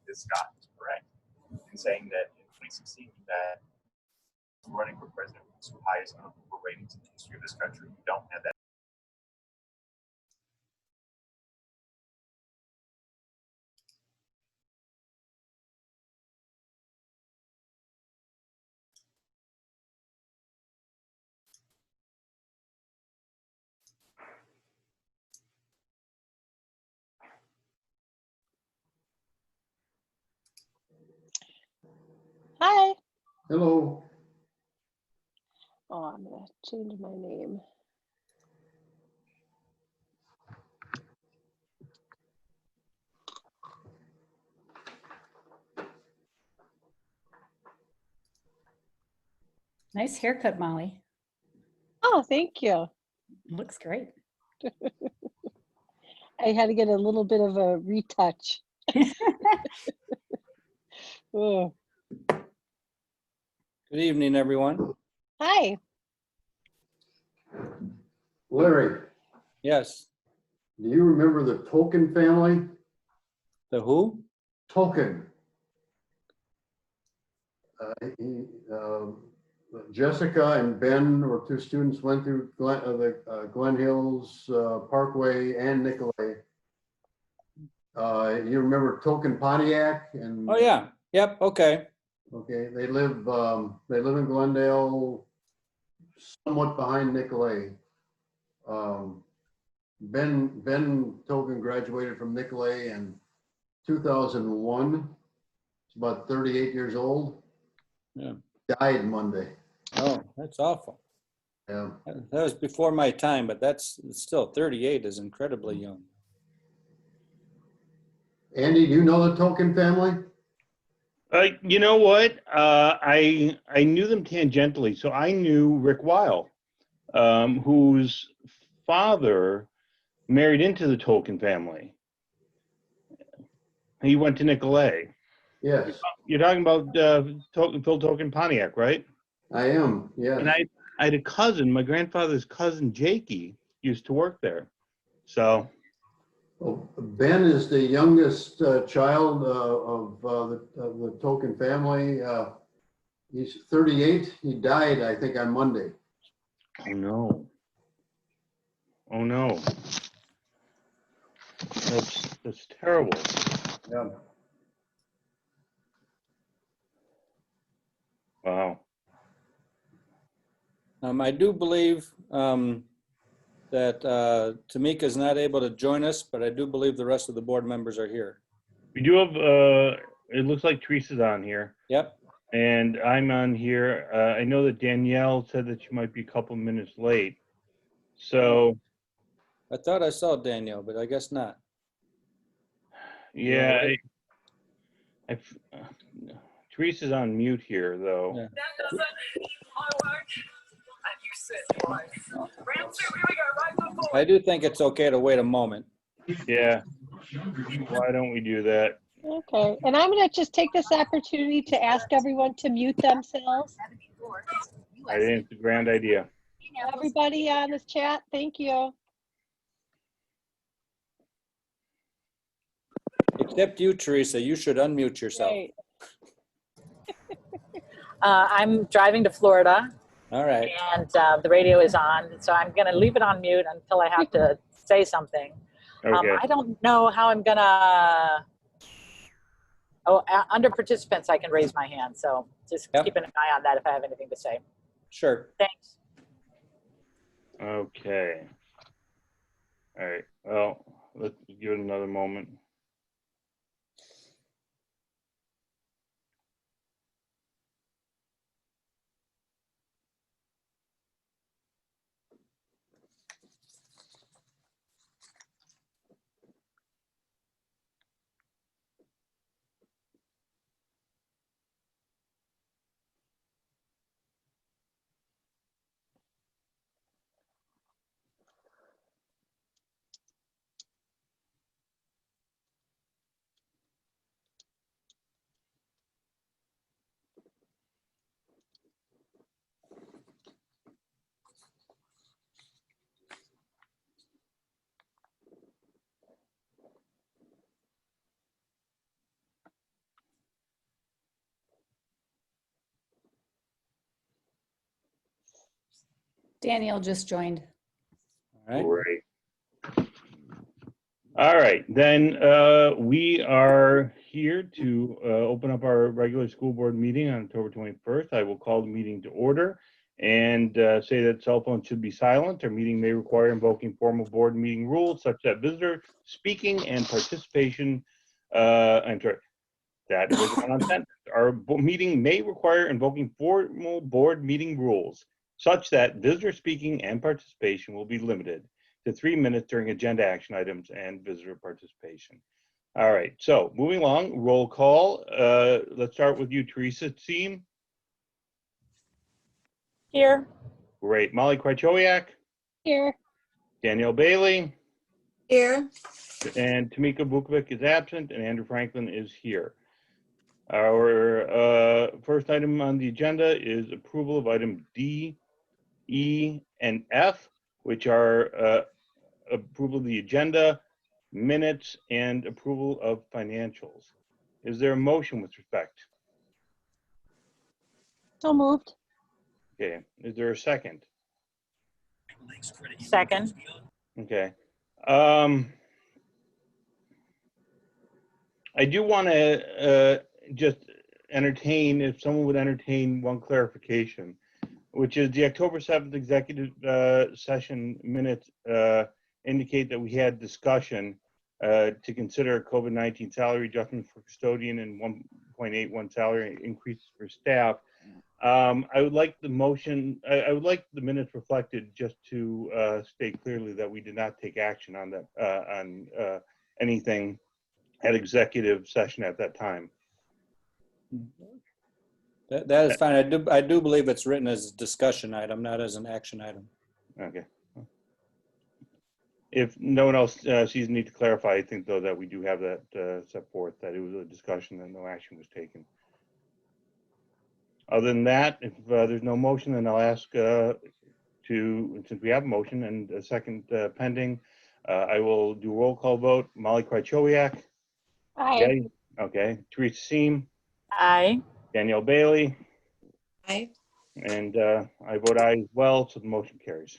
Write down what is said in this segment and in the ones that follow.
this Scott is correct in saying that in 2016 that running for president with the highest unapproval ratings in the history of this country. We don't have that. Hi. Hello. Oh, I'm gonna change my name. Nice haircut, Molly. Oh, thank you. Looks great. I had to get a little bit of a retouch. Oh. Good evening, everyone. Hi. Larry, Yes. do you remember the Tolkien family? The who? Tolkien. Jessica and Ben were two students, went through the Glen Hills Parkway and Nicolay. You remember Tolkien Pontiac? And Oh, yeah. Yep. Okay. okay, they live in Glendale, somewhat behind Nicolay. Ben Tolkien graduated from Nicolay in 2001. He's about 38 years old. Yeah. Died Monday. Oh, that's awful. Yeah. That was before my time, but that's still 38 is incredibly young. Andy, do you know the Tolkien family? You know what? I knew them tangentially. So I knew Rick Weil, whose father married into the Tolkien family. He went to Nicolay. Yes, You're talking about Phil Tolkien Pontiac, right? I am. Yes. And I had a cousin, my grandfather's cousin Jakey, used to work there. So Well, Ben is the youngest child of the Tolkien family. He's 38. He died, I think, on Monday. oh no. Oh no. That's terrible. Yeah. Wow. I do believe that Tamika is not able to join us, but I do believe the rest of the board members are here. We do have it looks like Teresa's on here. Yep. And I'm on here. I know that Danielle said that she might be a couple minutes late. So I thought I saw Danielle, but I guess not. yeah, Right. Teresa's on mute here though. Yeah. That doesn't work. And you sit twice. Round two, here we go, right foot forward. I do think it's okay to wait a moment. Yeah. Why don't we do that? Okay. And I'm gonna just take this opportunity to ask everyone to mute themselves. I think it's a grand idea. Everybody on this chat, thank you. Except you, Teresa. You should unmute yourself. Right. I'm driving to Florida, All right. and the radio is on, so I'm going to leave it on mute until I have to say something. Okay. I don't know how I'm going to. Oh, under participants, I can raise my hand, so just Yep. keep an eye on that if I have anything to say. Sure. Thanks. Okay. All right. Well, let's give it another moment. Danielle just joined. All right. Great. All right, then we are here to open up our regular school board meeting on October 21st. I will call the meeting to order and say that cell phones should be silent. Our meeting may require invoking formal board meeting rules such that visitor speaking and participation, I'm sorry, that was a run-on sentence. Our meeting may require invoking formal board meeting rules such that visitor speaking and participation will be limited to 3 minutes during agenda action items and visitor participation. All right, so moving along, roll call. Let's start with you, Teresa Seam. Here. Great. Molly Krychowiak, Here. Danielle Bailey, Here. and Tamika Vukovic is absent, and Andrew Franklin is here. Our first item on the agenda is approval of item D, E, and F, which are approval of the agenda, minutes, and approval of financials. Is there a motion with respect? So moved. Okay, is there a second? Second. Okay. I do want to just entertain, if someone would entertain one clarification, which is the October 7th executive session minutes indicate that we had discussion to consider COVID-19 salary adjustment for custodian and 1.81 salary increases for staff. I would like the motion, I would like the minutes reflected just to state clearly that we did not take action on that, on anything at executive session at that time. That is fine. I do believe it's written as a discussion item, not as an action item. Okay. If no one else sees need to clarify, I think though that we do have that set forth, that it was a discussion and no action was taken. Other than that, if there's no motion, then I'll ask since we have a motion and a second pending, I will do a roll call vote. Molly Krychowiak. Aye. Yay. Okay. Teresa Seam. Aye. Danielle Bailey. Aye. And I vote aye as well, so the motion carries.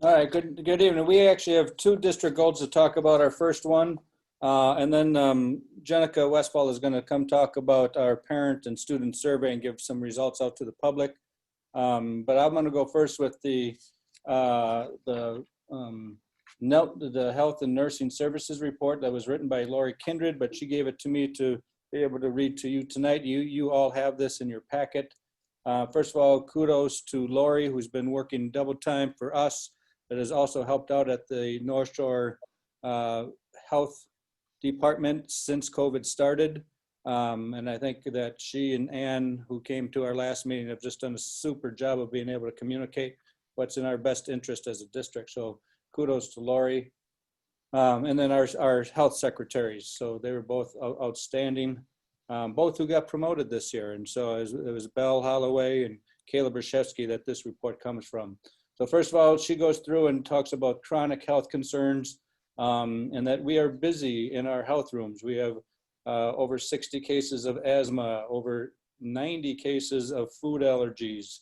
All right, good evening. We actually have two district goals to talk about. Our first one, and then Jenica Westfall is going to come talk about our parent and student survey and give some results out to the public. But I'm going to go first with the Health and Nursing Services report that was written by Lori Kindred, but she gave it to me to be able to read to you tonight. You all have this in your packet. First of all, kudos to Lori, who's been working double time for us, that has also helped out at the North Shore Health Department since COVID started. And I think that she and Ann, who came to our last meeting, have just done a super job of being able to communicate what's in our best interest as a district. So kudos to Lori. And then our health secretaries. So they were both outstanding, both who got promoted this year. And so it was Belle Holloway and Kayla Brzezinski that this report comes from. So first of all, she goes through and talks about chronic health concerns and that we are busy in our health rooms. We have over 60 cases of asthma, over 90 cases of food allergies,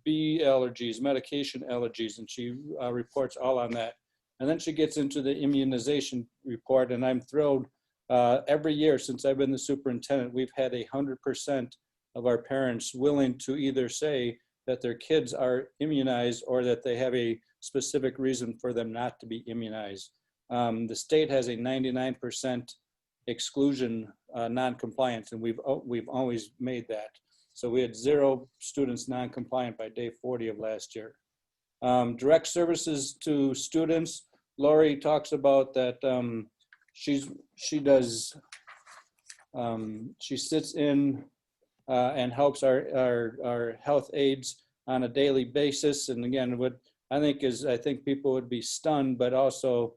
bee allergies, medication allergies, and she reports all on that. And then she gets into the immunization report, and I'm thrilled. Every year since I've been the superintendent, we've had 100% of our parents willing to either say that their kids are immunized or that they have a specific reason for them not to be immunized. The state has a 99% exclusion non-compliance, and we've always made that. So we had 0 students non-compliant by day 40 of last year. Direct services to students, Lori talks about that she sits in and helps our health aides on a daily basis. And again, what I think people would be stunned, but also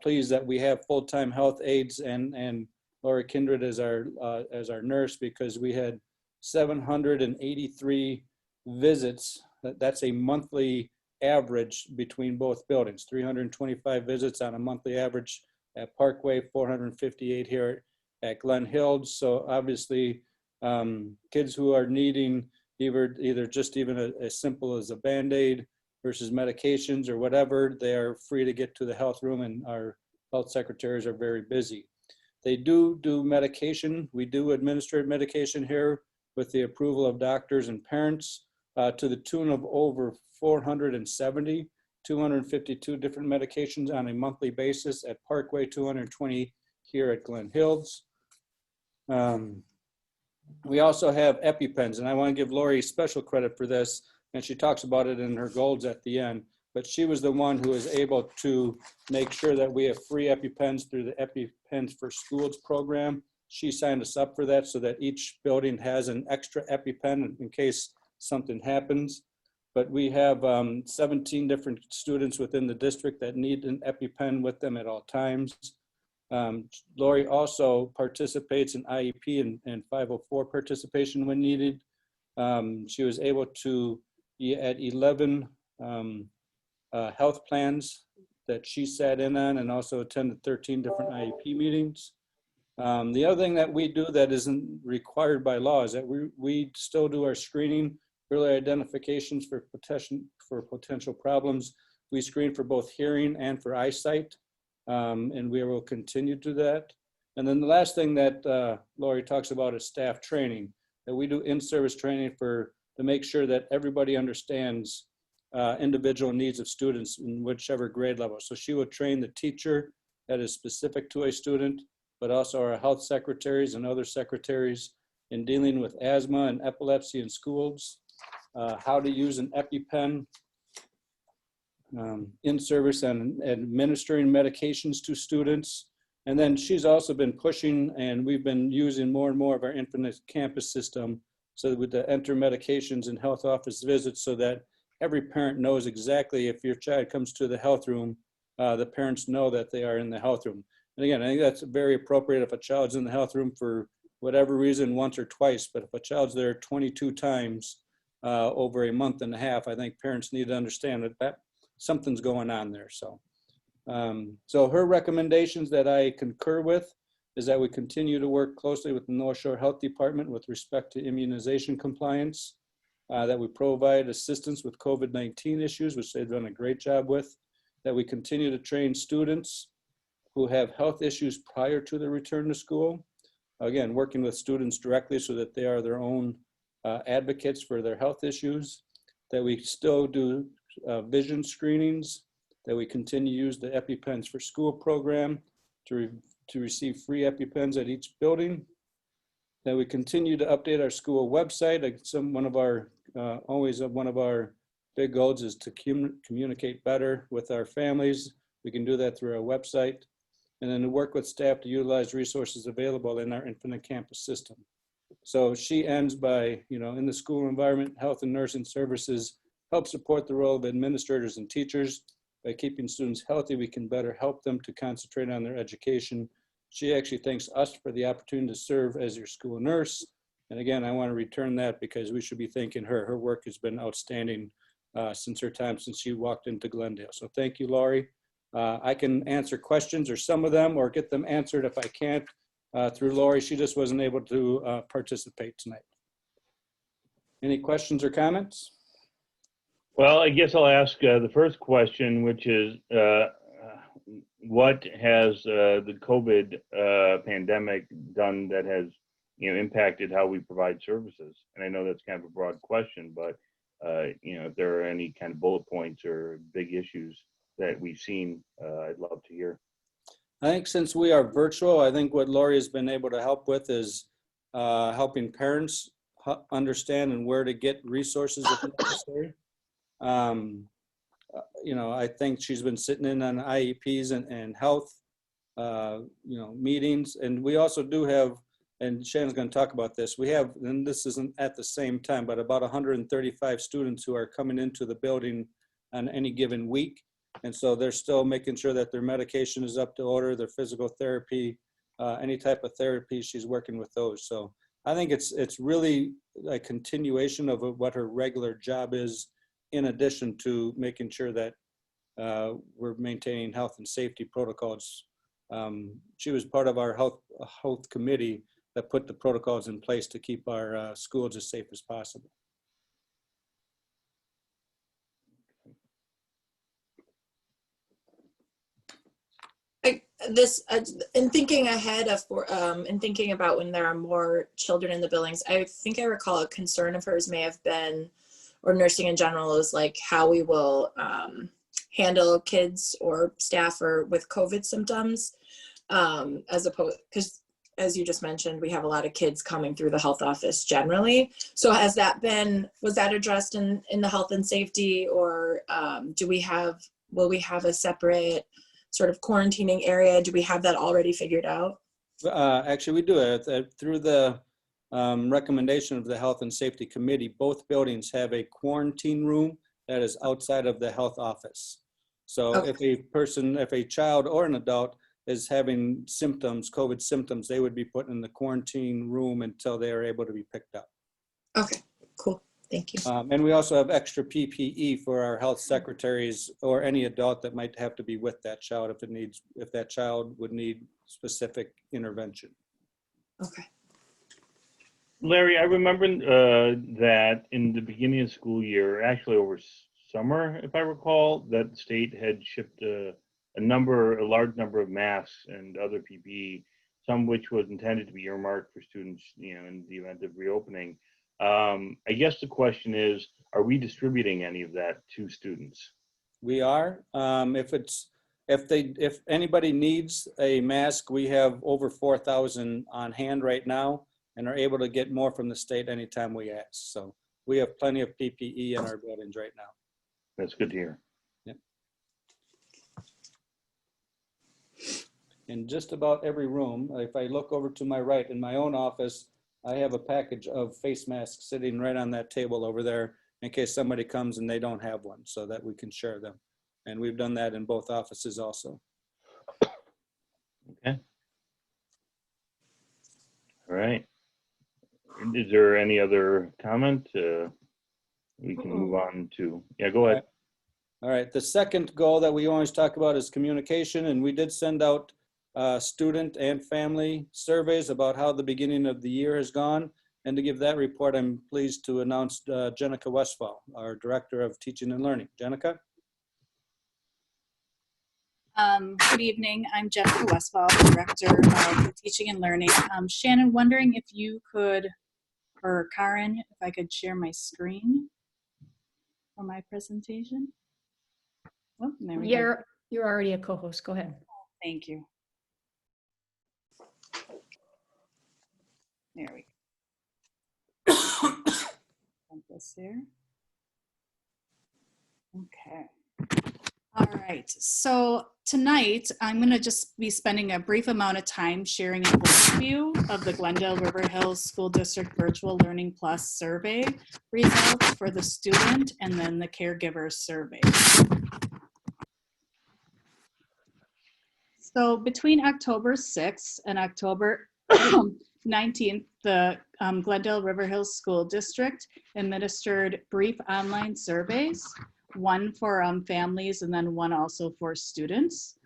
pleased that we have full-time health aides and Laura Kindred as our nurse, because we had 783 visits. That's a monthly average between both buildings, 325 visits on a monthly average at Parkway, 458 here at Glen Hills. So obviously kids who are needing either just even as simple as a Band-Aid versus medications or whatever, they are free to get to the health room, and our health secretaries are very busy. They do medication. We do administer medication here with the approval of doctors and parents to the tune of over 470, 252 different medications on a monthly basis at Parkway, 220 here at Glen Hills. We also have EpiPens, and I want to give Lori special credit for this, and she talks about it in her goals at the end, but she was the one who was able to make sure that we have free EpiPens through the EpiPens for Schools program. She signed us up for that so that each building has an extra EpiPen in case something happens. But we have 17 different students within the district that need an EpiPen with them at all times. Lori also participates in IEP and 504 participation when needed. She was able to be at 11 health plans that she sat in on, and also attended 13 different IEP meetings. The other thing that we do that isn't required by law is that we still do our screening, early identifications for potential problems. We screen for both hearing and for eyesight. And we will continue to do that. And then the last thing that Lori talks about is staff training, that we do in-service training to make sure that everybody understands individual needs of students in whichever grade level. So she will train the teacher that is specific to a student, but also our health secretaries and other secretaries in dealing with asthma and epilepsy in schools, how to use an EpiPen, in service and administering medications to students. And then she's also been pushing, and we've been using more and more of our Infinite Campus system so that with the enter medications and health office visits, so that every parent knows exactly if your child comes to the health room, the parents know that they are in the health room. And again, I think that's very appropriate if a child's in the health room for whatever reason, once or twice, but if a child's there 22 times over a month and a half, I think parents need to understand that something's going on there. So, so her recommendations that I concur with is that we continue to work closely with the North Shore Health Department with respect to immunization compliance, that we provide assistance with COVID-19 issues, which they've done a great job with, that we continue to train students who have health issues prior to their return to school. Again, working with students directly so that they are their own advocates for their health issues, that we still do vision screenings, that we continue to use the EpiPens for School program to receive free EpiPens at each building, that we continue to update our school website. One of our big goals is to communicate better with our families. We can do that through our website, and then to work with staff to utilize resources available in our Infinite Campus system. So she ends by, in the school environment, health and nursing services help support the role of administrators and teachers. By keeping students healthy, we can better help them to concentrate on their education. She actually thanks us for the opportunity to serve as your school nurse. And again, I want to return that because we should be thanking her. Her work has been outstanding since she walked into Glendale. So thank you, Laurie. I can answer questions or some of them or get them answered if I can't through Laurie. She just wasn't able to participate tonight. Any questions or comments? Well, I guess I'll ask the first question, which is what has the COVID pandemic done that has impacted how we provide services? And I know that's kind of a broad question, but if there are any kind of bullet points or big issues that we've seen, I'd love to hear. I think since we are virtual, I think what Laurie has been able to help with is helping parents understand and where to get resources if necessary. I think she's been sitting in on IEPs and health, meetings. And we also do have, and Shannon's going to talk about this, we have, and this isn't at the same time, but about 135 students who are coming into the building on any given week. And so they're still making sure that their medication is up to order, their physical therapy, any type of therapy, she's working with those. So I think it's really a continuation of what her regular job is, in addition to making sure that we're maintaining health and safety protocols. She was part of our health committee that put the protocols in place to keep our schools as safe as possible. this in thinking ahead of in thinking about when there are more children in the buildings, I think I recall a concern of hers may have been, or nursing in general, is like how we will handle kids or staff or with COVID symptoms, as opposed, because as you just mentioned, we have a lot of kids coming through the health office generally. So has that been, was that addressed in the health and safety, or will we have a separate sort of quarantining area? Do we have that already figured out? Actually, we do it through the recommendation of the Health and Safety Committee. Both buildings have a quarantine room that is outside of the health office. So Okay. if a child or an adult is having symptoms, COVID symptoms, they would be put in the quarantine room until they are able to be picked up. Okay, cool. Thank you. And we also have extra PPE for our health secretaries or any adult that might have to be with that child if that child would need specific intervention. Okay. Larry, I remember that in the beginning of the school year, actually over summer, if I recall, that the state had shipped a large number of masks and other PPE, some which was intended to be earmarked for students, in the event of reopening. I guess the question is, are we distributing any of that to students? We are. If anybody needs a mask, we have over 4,000 on hand right now and are able to get more from the state anytime we ask. So we have plenty of PPE in our buildings right now. That's good to hear. Yep. In just about every room, if I look over to my right in my own office, I have a package of face masks sitting right on that table over there in case somebody comes and they don't have one, so that we can share them. And we've done that in both offices also. Okay. All right. Is there any other comment? We can move on to, yeah, go ahead. All right. The second goal that we always talk about is communication, and we did send out student and family surveys about how the beginning of the year has gone. And to give that report, I'm pleased to announce Jenica Westfall, our Director of Teaching and Learning. Jenica? Good evening. I'm Jenica Westfall, Director of Teaching and Learning. Shannon, wondering if you could, or Karen, if I could share my screen for my presentation. Oh, there we go. You're already a co-host. Go ahead. Thank you. There we go. Put this here. Okay. All right. So tonight, I'm going to just be spending a brief amount of time sharing an overview of the Glendale-River Hills School District Virtual Learning Plus survey results for the student and then the caregiver survey. So between October 6th and October 19th, the Glendale-River Hills School District administered brief online surveys, one for families and then one also for students.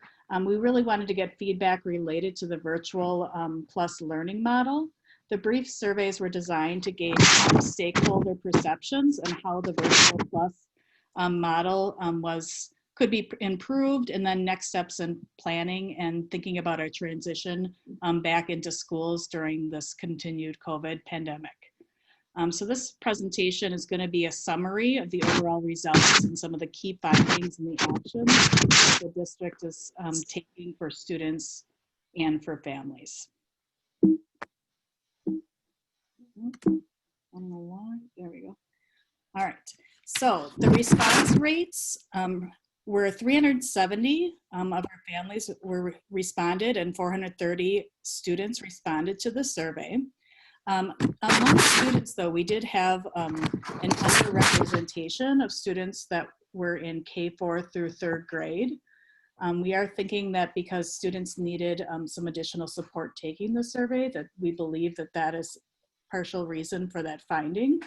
We really wanted to get feedback related to the virtual plus learning model. The brief surveys were designed to gauge stakeholder perceptions and how the virtual plus model could be improved, and then next steps in planning and thinking about our transition back into schools during this continued COVID pandemic. So this presentation is going to be a summary of the overall results and some of the key findings and the actions that the district is taking for students and for families. I don't know why. There we go. All right. So the response rates were 370 of our families were responded and 430 students responded to the survey. Among students, though, we did have an underrepresentation of students that were in K4 through 3rd grade. We are thinking that because students needed some additional support taking the survey, that we believe that that is partial reason for that finding.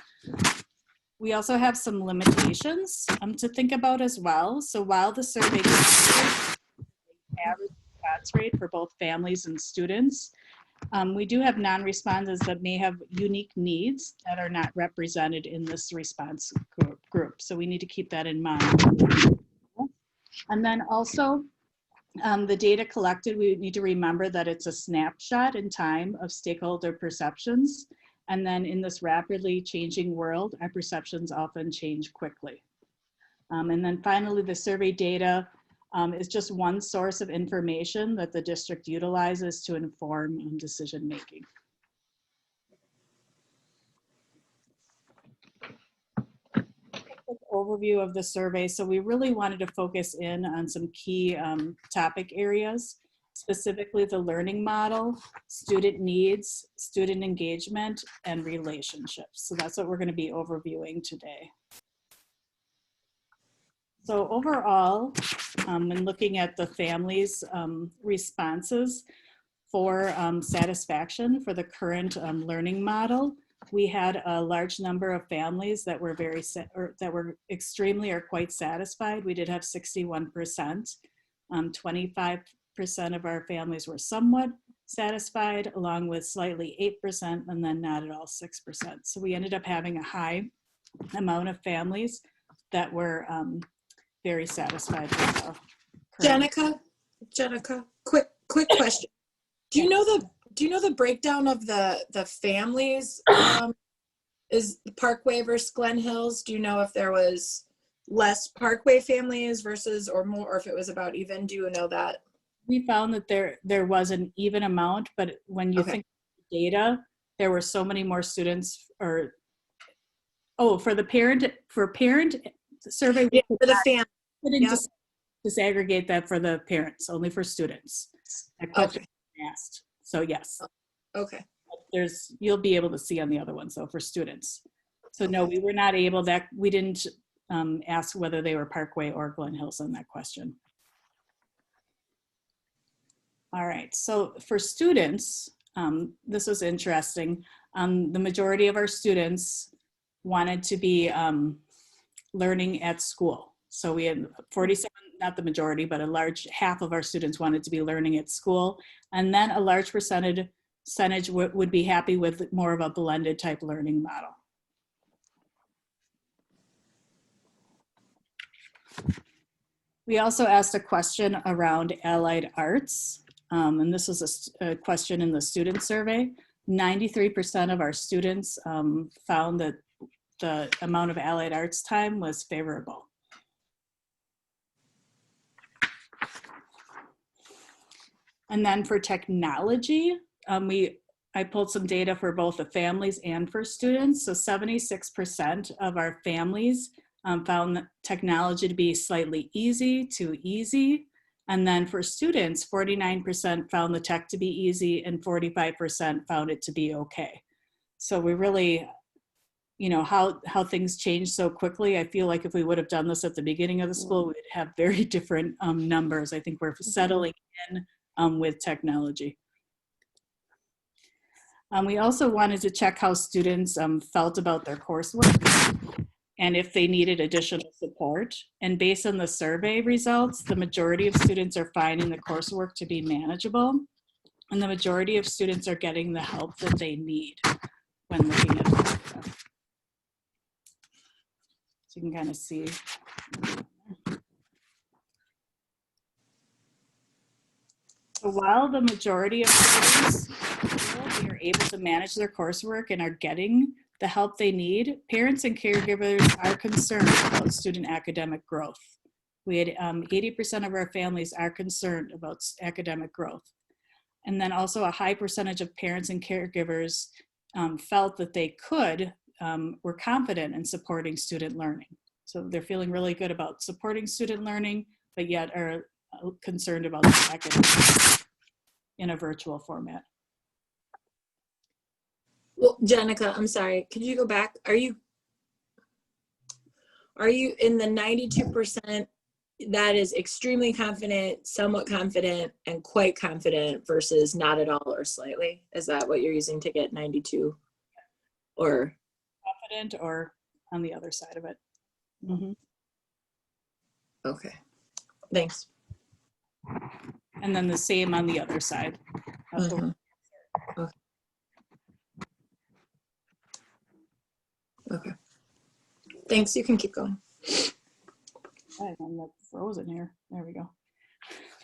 We also have some limitations to think about as well. So while the survey average response rate for both families and students, we do have non-responders that may have unique needs that are not represented in this response group. So we need to keep that in mind. And then also, The data collected, we need to remember that it's a snapshot in time of stakeholder perceptions. And then in this rapidly changing world, our perceptions often change quickly. And then finally, the survey data is just one source of information that the district utilizes to inform decision making. Overview of the survey. So we really wanted to focus in on some key topic areas, specifically the learning model, student needs, student engagement, and relationships. So that's what we're going to be overviewing today. So overall, when looking at the families' responses for satisfaction for the current learning model, we had a large number of families that were that were extremely or quite satisfied. We did have 61%. 25% of our families were somewhat satisfied, along with slightly 8%, and then not at all 6%. So we ended up having a high amount of families that were very satisfied with the Jenica, quick question. Do you know the breakdown of the families? Is Parkway versus Glen Hills? Do you know if there was less Parkway families versus or more, or if it was about even? Do you know that? We found that there was an even amount, but when you think of the data, there were so many more students. For the parent survey, yeah, for the family. We didn't disaggregate that for the parents, only for students. That question was asked. So yes. Okay. You'll be able to see on the other ones though for students. So no, we were not able we didn't ask whether they were Parkway or Glen Hills on that question. All right, so for students, this was interesting. The majority of our students wanted to be learning at school. So we had 47, not the majority, but a large half of our students wanted to be learning at school. And then a large percentage would be happy with more of a blended type learning model. We also asked a question around allied arts. And this was a question in the student survey. 93% of our students found that the amount of allied arts time was favorable. And then for technology, I pulled some data for both the families and for students. So 76% of our families found technology to be slightly easy to easy. And then for students, 49% found the tech to be easy and 45% found it to be okay. So we really, how things change so quickly. I feel like if we would have done this at the beginning of the school, we'd have very different numbers. I think we're settling in with technology. We also wanted to check how students felt about their coursework and if they needed additional support. And based on the survey results, the majority of students are finding the coursework to be manageable, and the majority of students are getting the help that they need when looking at it. So you can kind of see. So while the majority of students are able to manage their coursework and are getting the help they need, parents and caregivers are concerned about student academic growth. We had 80% of our families are concerned about academic growth. And then also a high percentage of parents and caregivers felt that they were confident in supporting student learning. So they're feeling really good about supporting student learning, but yet are concerned about the academics in a virtual format. Well, Jenica, I'm sorry. Could you go back? Are you in the 92% that is extremely confident, somewhat confident, and quite confident versus not at all or slightly? Is that what you're using to get 92? Or confident or on the other side of it? Mm-hmm. Okay, thanks. And then the same on the other side. Okay. Okay. Thanks. You can keep going. I'm frozen here. There we go.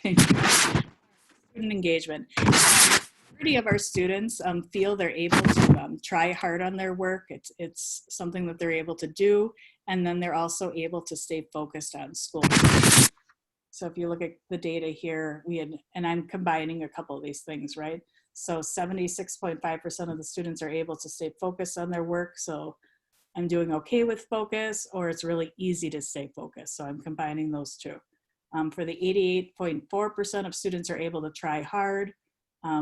Student engagement. Majority of our students feel they're able to try hard on their work. It's something that they're able to do, and then they're also able to stay focused on school. So if you look at the data here, and I'm combining a couple of these things, right? So 76.5% of the students are able to stay focused on their work. So I'm doing okay with focus, or it's really easy to stay focused. So I'm combining those two. For the 88.4% of students are able to try hard.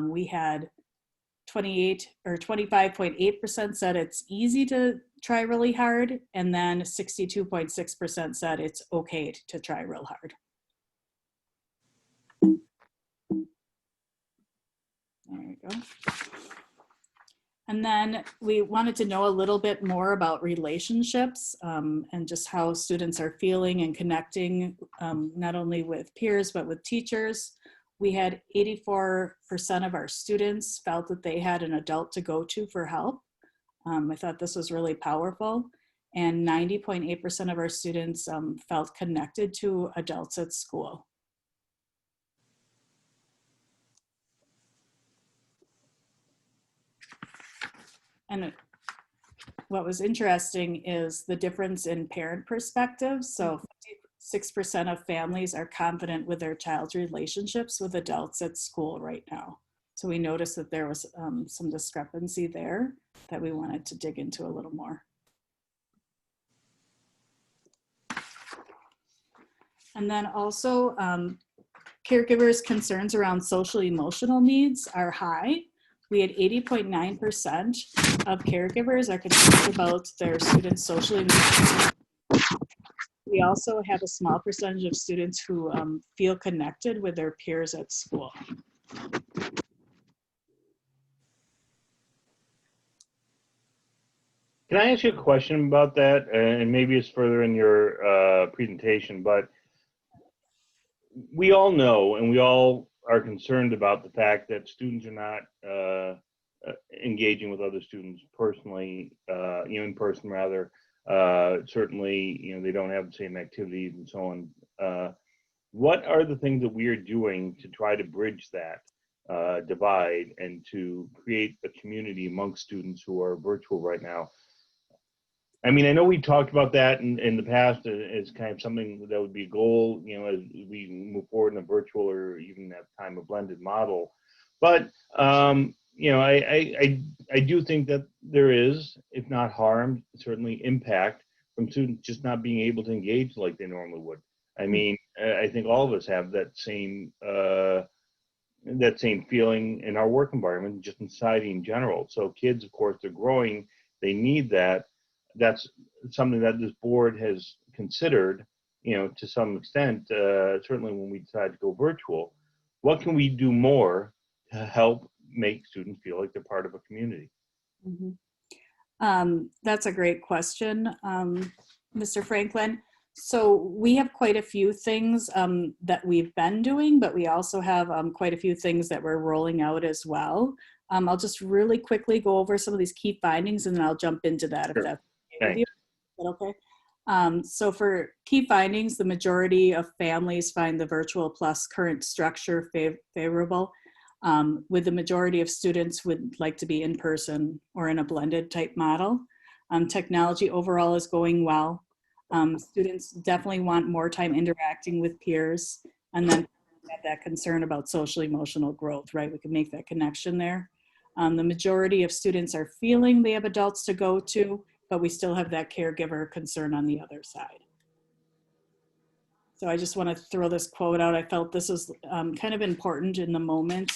We had 25.8% said it's easy to try really hard, and then 62.6% said it's okay to try real hard. There you go. And then we wanted to know a little bit more about relationships and just how students are feeling and connecting, not only with peers, but with teachers. We had 84% of our students felt that they had an adult to go to for help. I thought this was really powerful. And 90.8% of our students felt connected to adults at school. And what was interesting is the difference in parent perspective. So 56% of families are confident with their child's relationships with adults at school right now. So we noticed that there was some discrepancy there that we wanted to dig into a little more. And then also caregivers' concerns around social emotional needs are high. We had 80.9% of caregivers are concerned about their students' social emotional. We also have a small percentage of students who feel connected with their peers at school. Can I ask you a question about that? And maybe it's further in your presentation, but we all know and we all are concerned about the fact that students are not engaging with other students personally, in person rather. Certainly, they don't have the same activities and so on. What are the things that we are doing to try to bridge that divide and to create a community amongst students who are virtual right now? I mean, I know we talked about that in the past as kind of something that would be a goal, as we move forward in a virtual or even at time a blended model. But, I do think that there is, if not harm, certainly impact from students just not being able to engage like they normally would. I mean, I think all of us have that same feeling in our work environment, just in society in general. So kids, of course, they're growing, they need that. That's something that this board has considered, to some extent, certainly when we decided to go virtual. What can we do more to help make students feel like they're part of a community? Mm-hmm. That's a great question, Mr. Franklin. So we have quite a few things that we've been doing, but we also have quite a few things that we're rolling out as well. I'll just really quickly go over some of these key findings and then I'll jump into that if that's okay with you. Is that okay? So for key findings, the majority of families find the virtual plus current structure favorable, with the majority of students would like to be in person or in a blended type model. Technology overall is going well. Students definitely want more time interacting with peers, and then have that concern about social emotional growth, right? We can make that connection there. The majority of students are feeling they have adults to go to, but we still have that caregiver concern on the other side. So I just want to throw this quote out. I felt this is kind of important in the moment.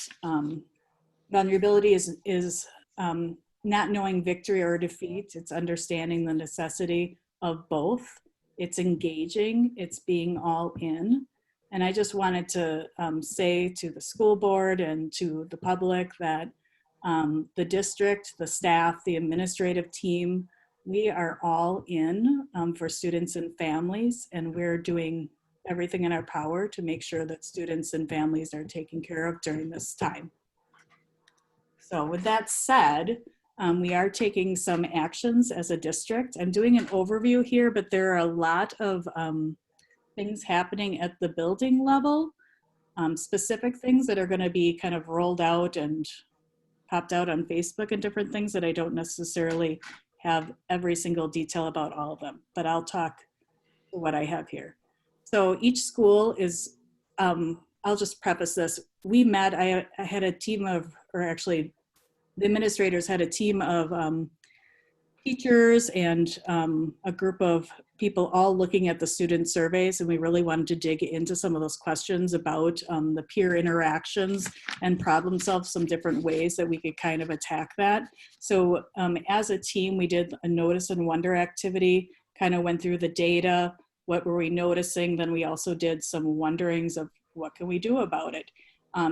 Vulnerability is not knowing victory or defeat. It's understanding the necessity of both. It's engaging, it's being all in. And I just wanted to say to the school board and to the public that the district, the staff, the administrative team, we are all in for students and families, and we're doing everything in our power to make sure that students and families are taken care of during this time. So with that said, we are taking some actions as a district. I'm doing an overview here, but there are a lot of things happening at the building level. specific things that are going to be kind of rolled out and popped out on Facebook and different things that I don't necessarily have every single detail about all of them, but I'll talk to what I have here. So each school is, I'll just preface this. We met, I had a team of, or actually the administrators had a team of teachers and a group of people all looking at the student surveys, and we really wanted to dig into some of those questions about the peer interactions and problem solve some different ways that we could kind of attack that. So as a team, we did a notice and wonder activity, kind of went through the data, what were we noticing, then we also did some wonderings of what can we do about it.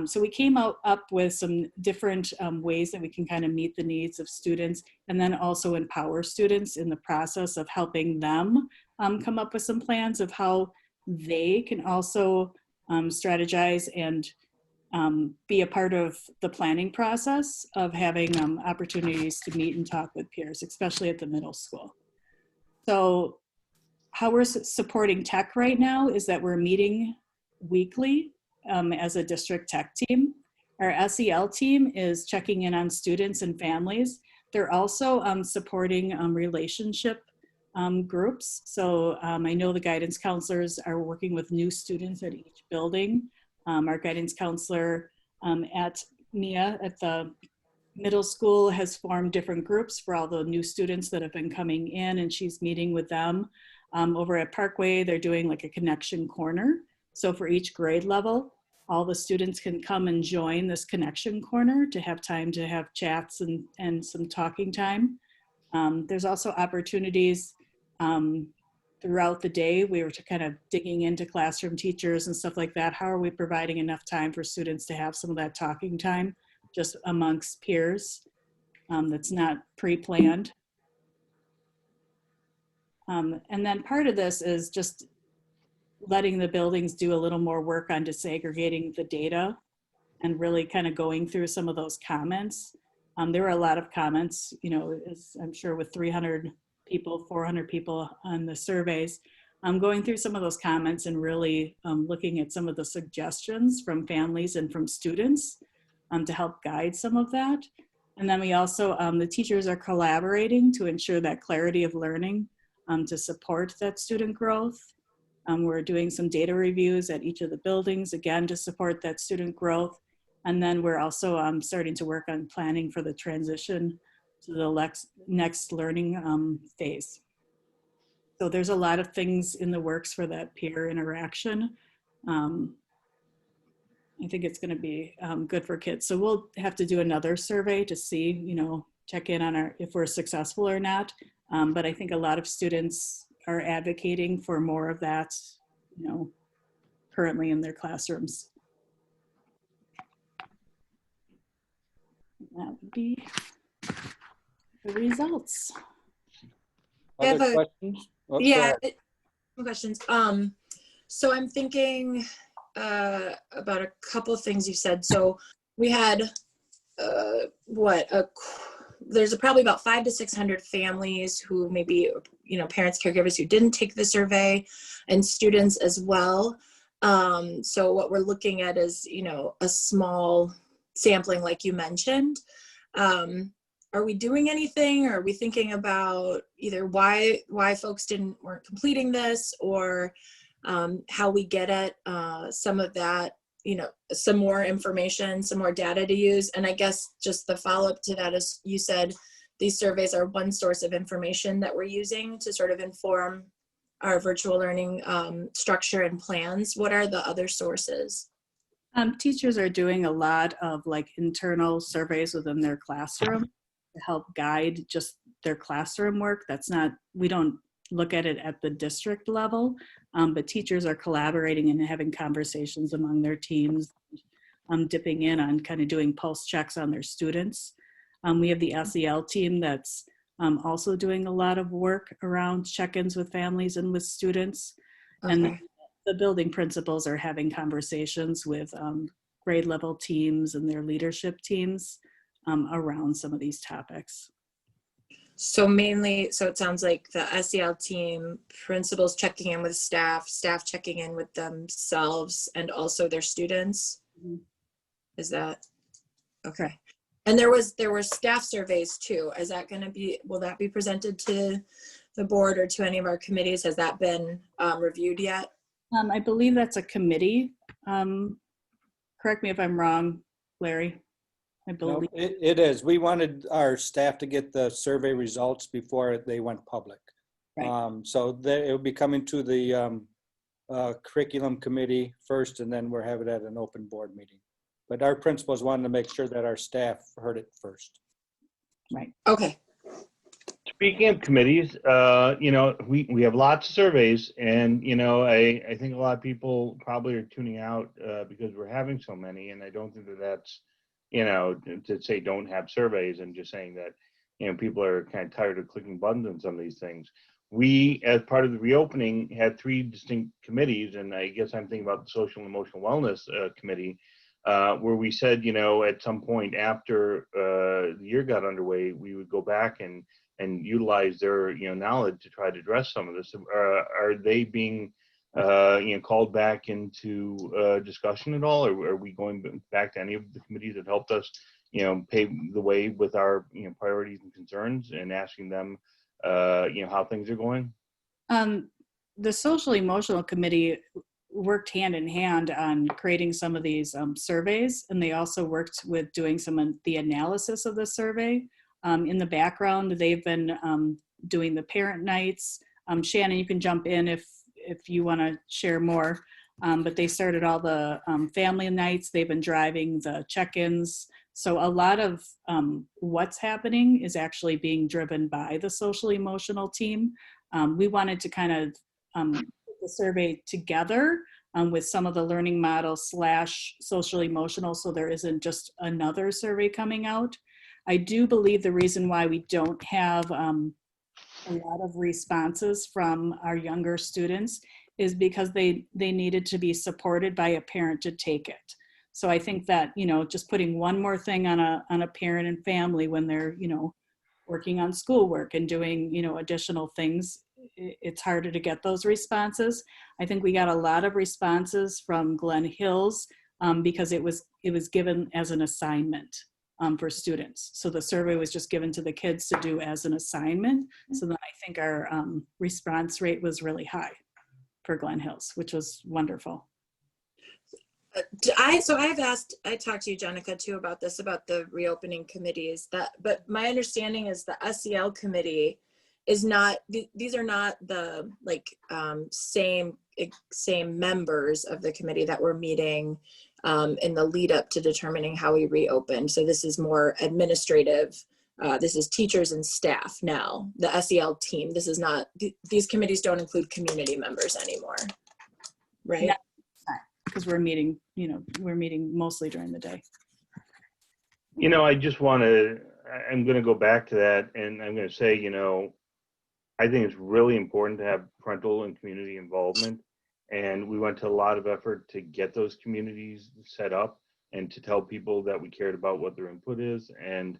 So we came up with some different ways that we can kind of meet the needs of students and then also empower students in the process of helping them come up with some plans of how they can also strategize and be a part of the planning process of having opportunities to meet and talk with peers, especially at the middle school. So how we're supporting tech right now is that we're meeting weekly as a district tech team. Our SEL team is checking in on students and families. They're also supporting relationship groups. So I know the guidance counselors are working with new students at each building. Our guidance counselor at MIA at the middle school has formed different groups for all the new students that have been coming in, and she's meeting with them. Over at Parkway, they're doing like a connection corner. So for each grade level, all the students can come and join this connection corner to have time to have chats and some talking time. There's also opportunities throughout the day. We were kind of digging into classroom teachers and stuff like that. How are we providing enough time for students to have some of that talking time just amongst peers that's not pre-planned? And then part of this is just letting the buildings do a little more work on disaggregating the data and really kind of going through some of those comments. There were a lot of comments, you know, as I'm sure with 300 people, 400 people on the surveys, going through some of those comments and really looking at some of the suggestions from families and from students to help guide some of that. And then we also, the teachers are collaborating to ensure that clarity of learning to support that student growth. We're doing some data reviews at each of the buildings, again, to support that student growth. And then we're also starting to work on planning for the transition to the next learning phase. So there's a lot of things in the works for that peer interaction. I think it's going to be good for kids. So we'll have to do another survey to see, you know, check in on if we're successful or not. But I think a lot of students are advocating for more of that, you know, currently in their classrooms. That would be the results. I have Other a- questions? Oh, go Yeah, ahead. some questions. So I'm thinking about a couple of things you said. So we had there's probably about 500 to 600 families who maybe, you know, parents, caregivers who didn't take the survey, and students as well. So what we're looking at is, you know, a small sampling like you mentioned. Are we doing anything, or are we thinking about either why folks weren't completing this, or how we get at some of that, you know, some more information, some more data to use? And I guess just the follow-up to that is, you said these surveys are one source of information that we're using to sort of inform our virtual learning structure and plans. What are the other sources? Teachers are doing a lot of like internal surveys within their classroom to help guide just their classroom work. That's not, we don't look at it at the district level, but teachers are collaborating and having conversations among their teams, dipping in on kind of doing pulse checks on their students. We have the SEL team that's also doing a lot of work around check-ins with families and with students. Okay. And the building principals are having conversations with grade level teams and their leadership teams around some of these topics. So mainly, so it sounds like the SEL team, principals checking in with staff, staff checking in with themselves and also their students. Mhm. Is that, okay. And there were staff surveys too. Is that gonna be, will that be presented to the board or to any of our committees? Has that been reviewed yet? I believe that's a committee. Correct me if I'm wrong, Larry. I No, believe. it is. We wanted our staff to get the survey results before they went public. Right. So it'll be coming to the curriculum committee first, and then we're having it at an open board meeting. But our principals wanted to make sure that our staff heard it first. Right. Okay. Speaking of committees, we have lots of surveys, and I think a lot of people probably are tuning out because we're having so many, and I don't think that that's to say don't have surveys and just saying that people are kind of tired of clicking buttons on some of these things. We, as part of the reopening, had 3 distinct committees, and I guess I'm thinking about the social and emotional wellness committee, where we said at some point after the year got underway, we would go back and utilize their knowledge to try to address some of this. Are they being called back into discussion at all, or are we going back to any of the committees that helped us pave the way with our priorities and concerns, and asking them how things are going? The social emotional committee worked hand in hand on creating some of these surveys, and they also worked with doing some of the analysis of the survey. In the background, they've been doing the parent nights. Shannon, you can jump in if you want to share more, but they started all the family nights. They've been driving the check-ins. So a lot of what's happening is actually being driven by the social emotional team. We wanted to kind of put the survey together with some of the learning models / social emotional, so there isn't just another survey coming out. I do believe the reason why we don't have a lot of responses from our younger students is because they needed to be supported by a parent to take it. So I think that, just putting one more thing on a parent and family when they're, working on schoolwork and doing, additional things, it's harder to get those responses. I think we got a lot of responses from Glen Hills because it was given as an assignment for students. So the survey was just given to the kids to do as an assignment. So then I think our response rate was really high for Glen Hills, which was wonderful. I talked to you, Jenica, too, about this, about the reopening committees. But my understanding is the SEL committee is not, these are not the same members of the committee that were meeting in the lead up to determining how we reopened. So this is more administrative. This is teachers and staff now, the SEL team. This is not, these committees don't include community members anymore, right? Because we're meeting mostly during the day. I just want to, I'm going to go back to that, and I'm going to say, I think it's really important to have parental and community involvement. And we went to a lot of effort to get those communities set up and to tell people that we cared about what their input is. And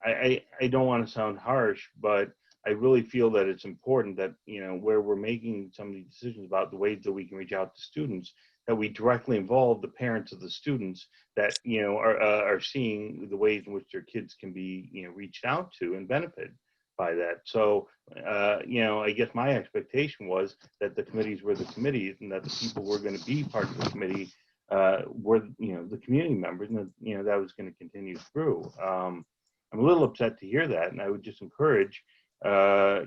I don't want to sound harsh, but I really feel that it's important that, where we're making some of these decisions about the ways that we can reach out to students, that we directly involve the parents of the students that, are seeing the ways in which their kids can be, reached out to and benefit by that. So, I guess my expectation was that the committees were the committees, and that the people who were going to be part of the committee were, the community members, and that, that was going to continue through. I'm a little upset to hear that, and I would just encourage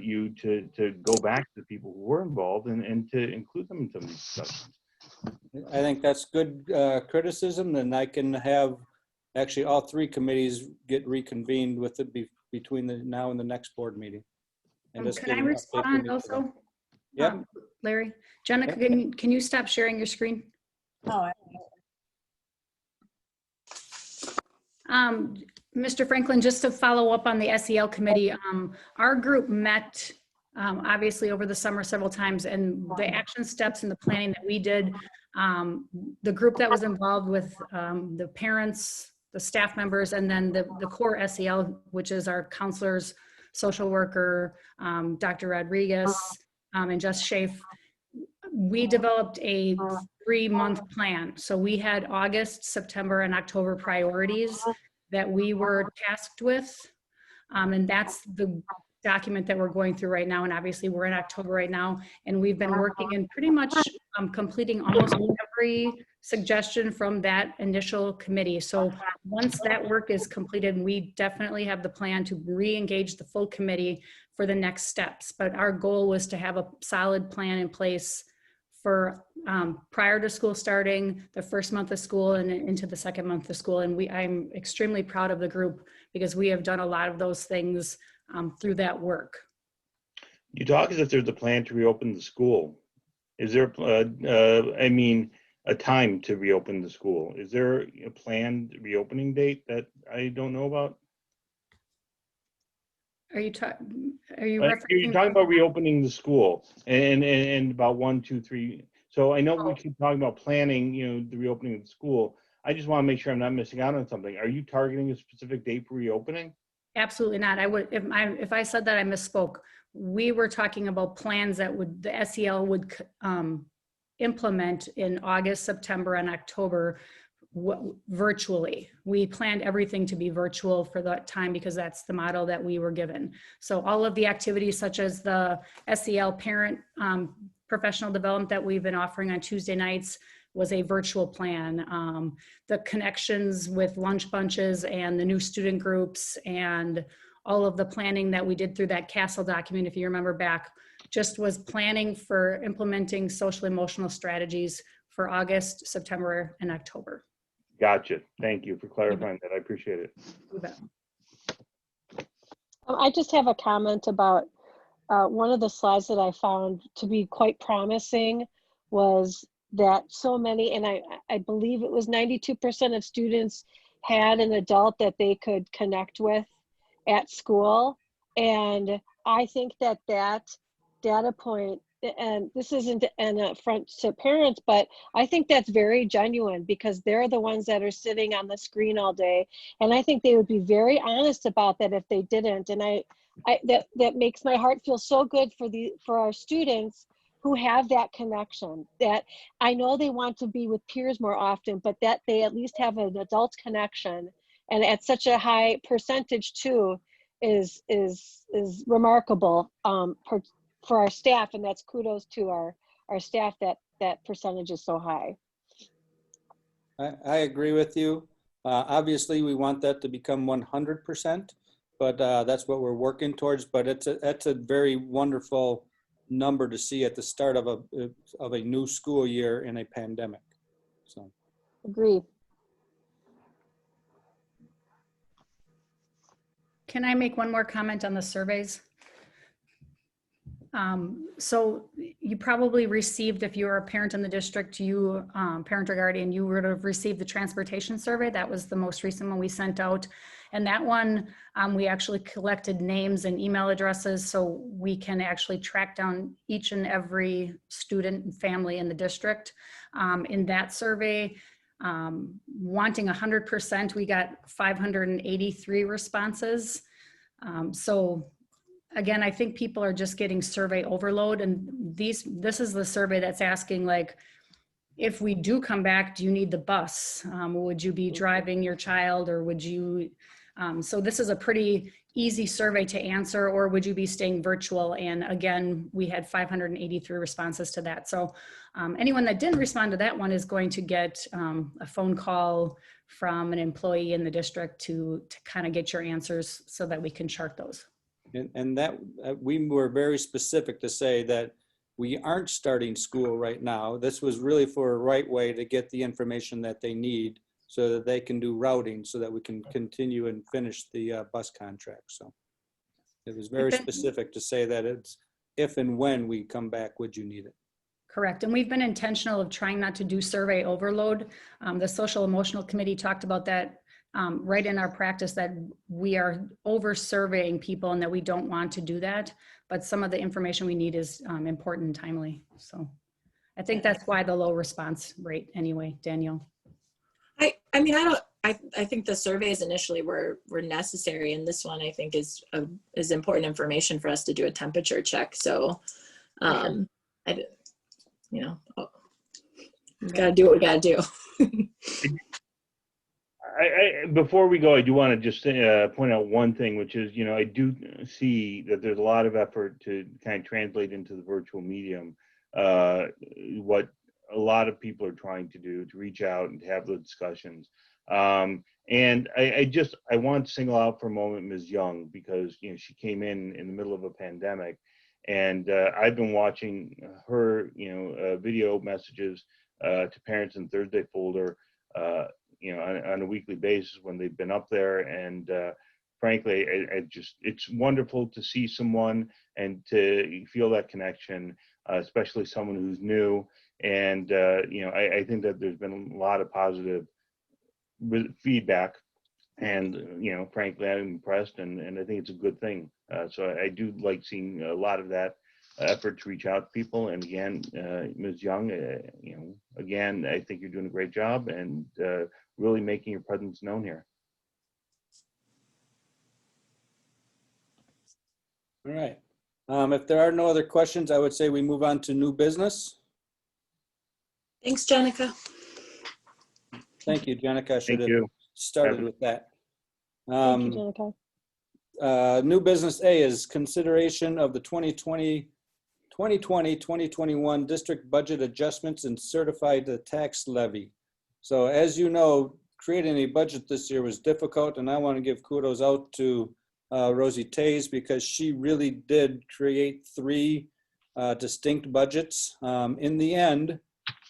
you to go back to the people who were involved and to include them in some of these discussions. I think that's good criticism, and I can have actually all 3 committees get reconvened with it between now and the next board meeting. And just Can give I an update we respond need to also? them. Yeah. Larry, Jenica, can you stop sharing your screen? Oh, Mr. Franklin, just to follow up on the SEL committee, our group met obviously over the summer several times, and the action steps and the planning that we did, the group that was involved with the parents, the staff members, and then the core SEL, which is our counselors, social worker, Dr. Rodriguez, and Just Schaaf. We developed a 3-month plan. So we had August, September, and October priorities that we were tasked with. And that's the document that we're going through right now. And obviously we're in October right now, and we've been working in pretty much completing almost every suggestion from that initial committee. So once that work is completed, we definitely have the plan to re-engage the full committee for the next steps. But our goal was to have a solid plan in place for prior to school starting, the first month of school, and into the second month of school. And I'm extremely proud of the group because we have done a lot of those things through that work. You talk as if there's a plan to reopen the school. Is there, I mean, a time to reopen the school? Is there a planned reopening date that I don't know about? Are you You're referencing? talking about reopening the school and about 1, 2, 3. So I know we keep talking about planning, you know, the reopening of the school. I just want to make sure I'm not missing out on something. Are you targeting a specific date for reopening? Absolutely not. I would, if I said that, I misspoke. We were talking about plans that the SEL would implement in August, September, and October virtually. We planned everything to be virtual for that time because that's the model that we were given. So all of the activities such as the SEL parent professional development that we've been offering on Tuesday nights was a virtual plan. The connections with lunch bunches and the new student groups and all of the planning that we did through that CASTLE document, if you remember back, just was planning for implementing social emotional strategies for August, September, and October. Gotcha. Thank you for clarifying that. I appreciate it. You bet. I just have a comment about one of the slides that I found to be quite promising was that so many, and I believe it was 92% of students had an adult that they could connect with at school. And I think that data point, and this isn't an affront to parents, but I think that's very genuine because they're the ones that are sitting on the screen all day. And I think they would be very honest about that if they didn't. And that makes my heart feel so good for our students who have that connection, that I know they want to be with peers more often, but that they at least have an adult connection, and at such a high percentage too, is remarkable for our staff, and that's kudos to our staff that percentage is so high. I agree with you. Obviously, we want that to become 100%, but that's what we're working towards. But that's a very wonderful number to see at the start of a new school year in a pandemic. So, Agreed. Can I make one more comment on the surveys? So you probably received, if you were a parent in the district, parent or guardian, you would have received the transportation survey. That was the most recent one we sent out. And that one, we actually collected names and email addresses so we can actually track down each and every student and family in the district. In that survey, wanting 100%, we got 583 responses. So again, I think people are just getting survey overload, and this is the survey that's asking, like, if we do come back, do you need the bus? Would you be driving your child, or would you, so this is a pretty easy survey to answer, or would you be staying virtual? And again, we had 583 responses to that. So anyone that didn't respond to that one is going to get a phone call from an employee in the district to kind of get your answers so that we can chart those. and that we were very specific to say that we aren't starting school right now. This was really for a right way to get the information that they need so that they can do routing so that we can continue and finish the bus contract. So it was very specific to say that it's if and when we come back, would you need it? Correct. And we've been intentional of trying not to do survey overload. The social emotional committee talked about that right in our practice, that we are over surveying people and that we don't want to do that. But some of the information we need is important and timely. So I think that's why the low response rate anyway, Danielle. I mean, I think the surveys initially were necessary, and this one I think is important information for us to do a temperature check. So, you know, we gotta do what we gotta do. Before we go, I do want to just point out one thing, which is, you know, I do see that there's a lot of effort to kind of translate into the virtual medium what a lot of people are trying to do, to reach out and to have the discussions. And I want to single out for a moment Ms. Young, because, you know, she came in the middle of a pandemic, and I've been watching her, you know, video messages to parents in Thursday folder, you know, on a weekly basis when they've been up there. And frankly, it's wonderful to see someone and to feel that connection, especially someone who's new. And, you know, I think that there's been a lot of positive feedback. And, you know, frankly, I'm impressed, and I think it's a good thing. So I do like seeing a lot of that effort to reach out to people. And again, Ms. Young, you know, again, I think you're doing a great job, and really making your presence known here. All right. If there are no other questions, I would say we move on to new business. Thanks, Jenica. Thank you, Jenica. I should Thank have you. started with that. Thank you, Jenica. New business A is consideration of the 2020-2021 district budget adjustments and certified the tax levy. So as you know, creating a budget this year was difficult, and I want to give kudos out to Rosie Tays, because she really did create 3 distinct budgets. In the end,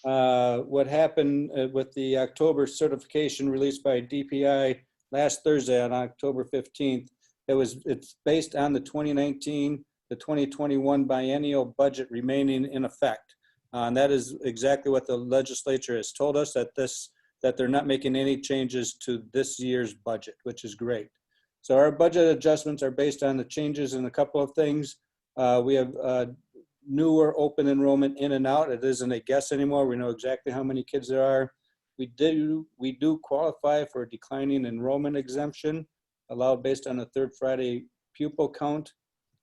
what happened with the October certification released by DPI last Thursday on October 15th, it's based on the 2019 to 2021 biennial budget remaining in effect. And that is exactly what the legislature has told us, that they're not making any changes to this year's budget, which is great. So our budget adjustments are based on the changes in a couple of things. We have newer open enrollment in and out. It isn't a guess anymore. We know exactly how many kids there are. We do qualify for a declining enrollment exemption allowed based on a third Friday pupil count.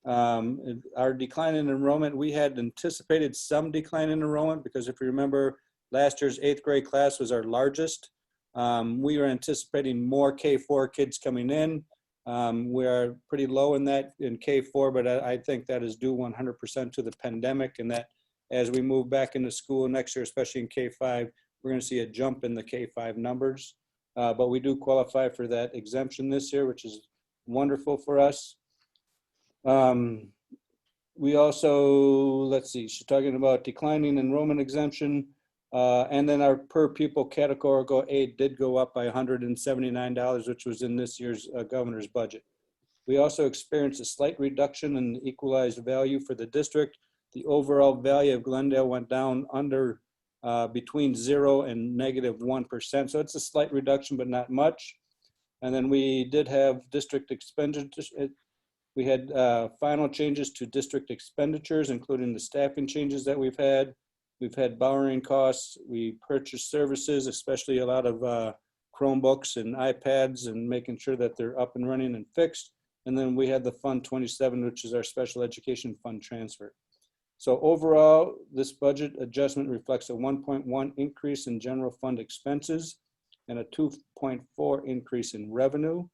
Our decline in enrollment, we had anticipated some decline in enrollment, because if you remember, last year's 8th grade class was our largest. We were anticipating more K4 kids coming in. We are pretty low in that in K4, but I think that is due 100% to the pandemic, and that as we move back into school next year, especially in K5, we're going to see a jump in the K5 numbers. But we do qualify for that exemption this year, which is wonderful for us. We also, let's see, she's talking about declining enrollment exemption. And then our per pupil categorical aid did go up by $179, which was in this year's governor's budget. We also experienced a slight reduction in the equalized value for the district. The overall value of Glendale went down under between 0 and -1%. So it's a slight reduction, but not much. And then we did have district expenditures. We had final changes to district expenditures, including the staffing changes that we've had. We've had borrowing costs. We purchased services, especially a lot of Chromebooks and iPads, and making sure that they're up and running and fixed. And then we had the Fund 27, which is our special education fund transfer. So overall, this budget adjustment reflects a 1.1 increase in general fund expenses and a 2.4 increase in revenue.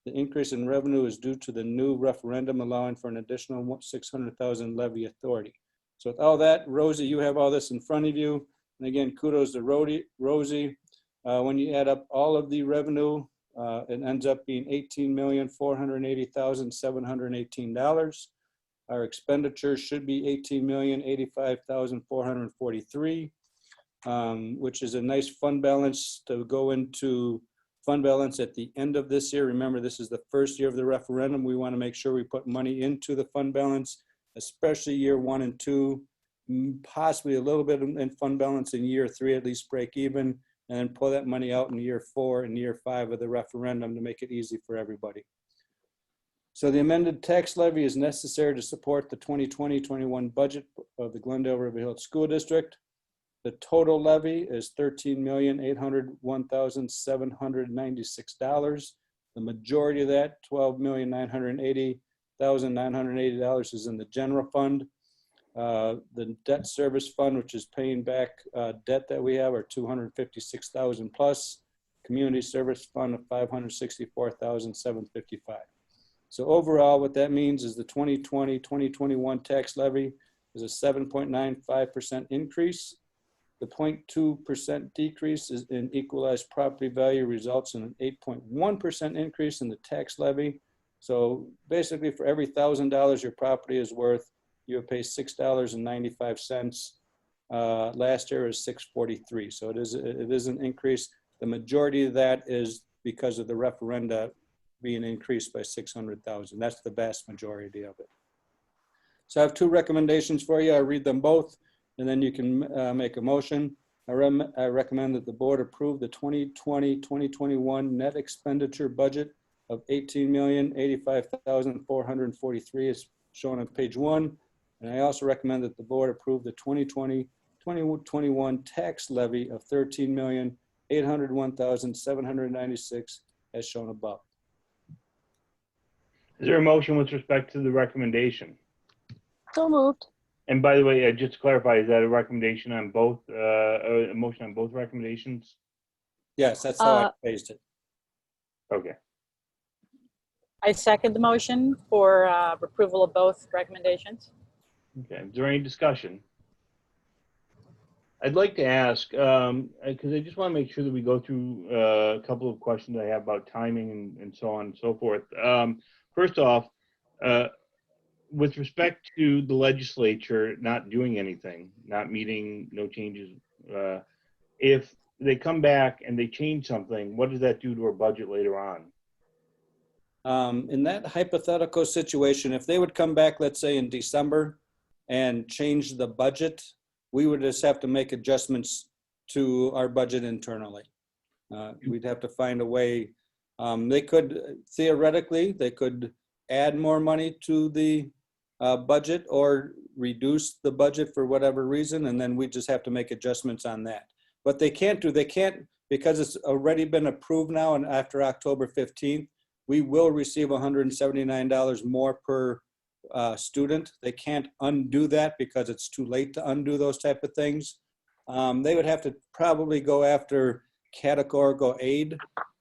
The increase in revenue is due to the new referendum allowing for an additional $600,000 levy authority. So with all that, Rosie, you have all this in front of you. And again, kudos to Rosie. When you add up all of the revenue, it ends up being $18,480,718. Our expenditures should be $18,085,443, which is a nice fund balance to go into fund balance at the end of this year. Remember, this is the first year of the referendum. We want to make sure we put money into the fund balance, especially year 1 and 2, possibly a little bit in fund balance in year 3, at least break even, and then pull that money out in year 4 and year 5 of the referendum to make it easy for everybody. So the amended tax levy is necessary to support the 2020-21 budget of the Glendale-River Hills School District. The total levy is $13,801,796. The majority of that, $12,980,980 is in the general fund. The debt service fund, which is paying back debt that we have, are $256,000 plus. Community service fund of $564,755. So overall, what that means is the 2020-2021 tax levy is a 7.95% increase. The 0.2% decrease is in equalized property value results in an 8.1% increase in the tax levy. So basically, for every $1,000 your property is worth, you pay $6.95. Last year is $6.43. So it is an increase. The majority of that is because of the referenda being increased by 600,000. That's the vast majority of it. So I have two recommendations for you. I'll read them both, and then you can make a motion. I recommend that the board approve the 2020-2021 net expenditure budget of $18,085,443 as shown on page 1. And I also recommend that the board approve the 2020-2021 tax levy of $13,801,796 as shown above. Is there a motion with respect to the recommendation? So moved. And by the way, just to clarify, is that a recommendation on both, a motion on both recommendations? Yes, that's how I phrased it. Okay. I second the motion for approval of both recommendations. Okay. Is there any discussion? I'd like to ask, because I just want to make sure that we go through a couple of questions I have about timing and so on and so forth. First off, with respect to the legislature not doing anything, not meeting, no changes, if they come back and they change something, what does that do to our budget later on? In that hypothetical situation, if they would come back, let's say in December, and change the budget, we would just have to make adjustments to our budget internally. We'd have to find a way. They could, theoretically, they could add more money to the budget or reduce the budget for whatever reason, and then we just have to make adjustments on that. But they can't, because it's already been approved now, and after October 15th, we will receive $179 more per student. They can't undo that because it's too late to undo those type of things. They would have to probably go after categorical aid.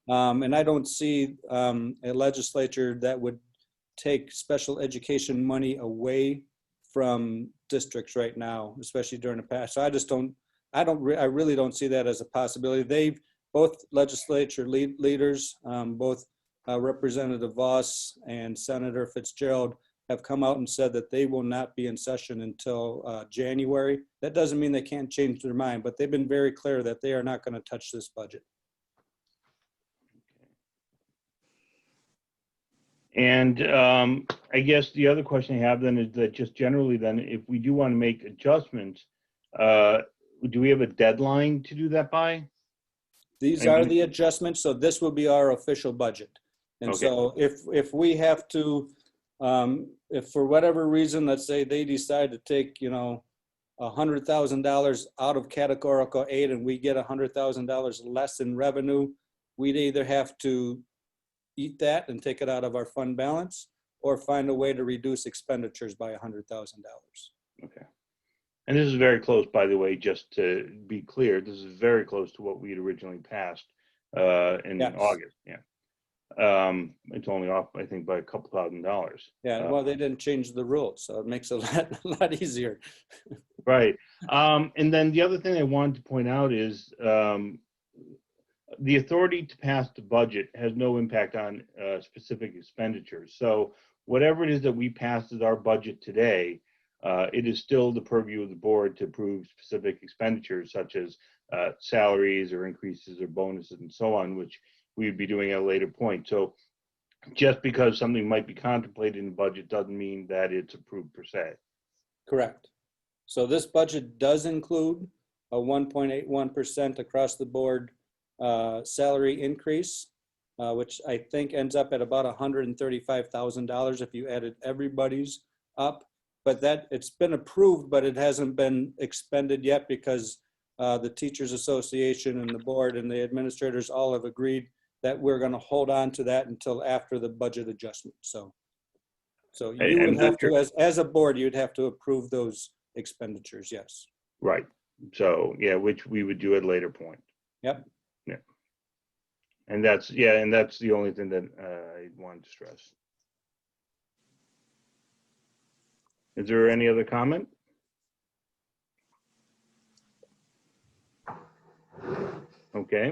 And I don't see a legislature that would take special education money away from districts right now, especially during the past. So I really don't see that as a possibility. Both legislature leaders, both Representative Voss and Senator Fitzgerald, have come out and said that they will not be in session until January. That doesn't mean they can't change their mind, but they've been very clear that they are not going to touch this budget. And I guess the other question I have then is that just generally then, if we do want to make adjustments, do we have a deadline to do that by? These are the adjustments, so this will be our official budget. And okay. So if we have to, if for whatever reason, let's say they decide to take, $100,000 out of categorical aid and we get $100,000 less in revenue, we'd either have to eat that and take it out of our fund balance or find a way to reduce expenditures by $100,000. Okay. And this is very close, by the way, just to be clear, this is very close to what we had originally passed in August. Yeah. It's only off, I think, by a couple $1,000s. Yeah, well, they didn't change the rules, so it makes it a lot easier. Right. And then the other thing I wanted to point out is the authority to pass the budget has no impact on specific expenditures. So whatever it is that we pass as our budget today, it is still the purview of the board to approve specific expenditures such as salaries or increases or bonuses and so on, which we would be doing at a later point. So just because something might be contemplated in the budget doesn't mean that it's approved per se. Correct. So this budget does include a 1.81% across the board salary increase, which I think ends up at about $135,000 if you added everybody's up. But that it's been approved, but it hasn't been expended yet because the Teachers Association and the board and the administrators all have agreed that we're going to hold on to that until after the budget adjustment. So you would have to, as a board, you'd have to approve those expenditures, yes. Right. So, yeah, which we would do at a later point. Yep. Yeah. And that's the only thing that I wanted to stress. Is there any other comment? Okay.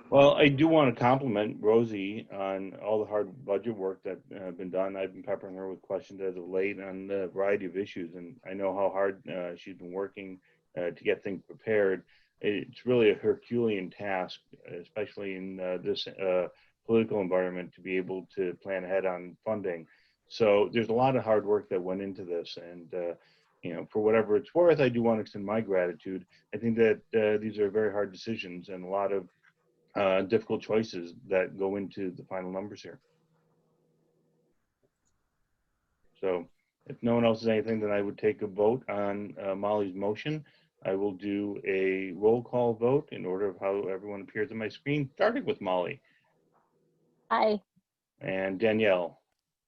Well, I do want to compliment Rosie on all the hard budget work that been done. I've been peppering her with questions as of late on a variety of issues, and I know how hard she's been working to get things prepared. It's really a Herculean task, especially in this political environment, to be able to plan ahead on funding. So there's a lot of hard work that went into this, and you know, for whatever it's worth, I do want to extend my gratitude. I think that these are very hard decisions and a lot of difficult choices that go into the final numbers here. So if no one else has anything, then I would take a vote on Molly's motion. I will do a roll call vote in order of how everyone appears on my screen, starting with Molly. Aye. And Danielle.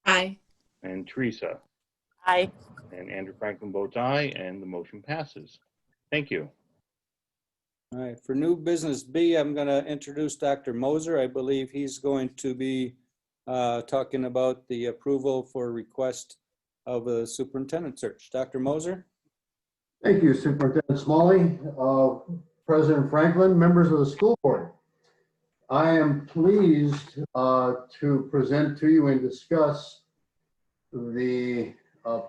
Aye. And Teresa. Aye. And Andrew Franklin votes aye, and the motion passes. Thank you. All right, for new business B, I'm going to introduce Dr. Moser. I believe he's going to be talking about the approval for request of a superintendent search. Dr. Moser? Thank you, Superintendent Smalley, President Franklin, members of the school board. I am pleased to present to you and discuss the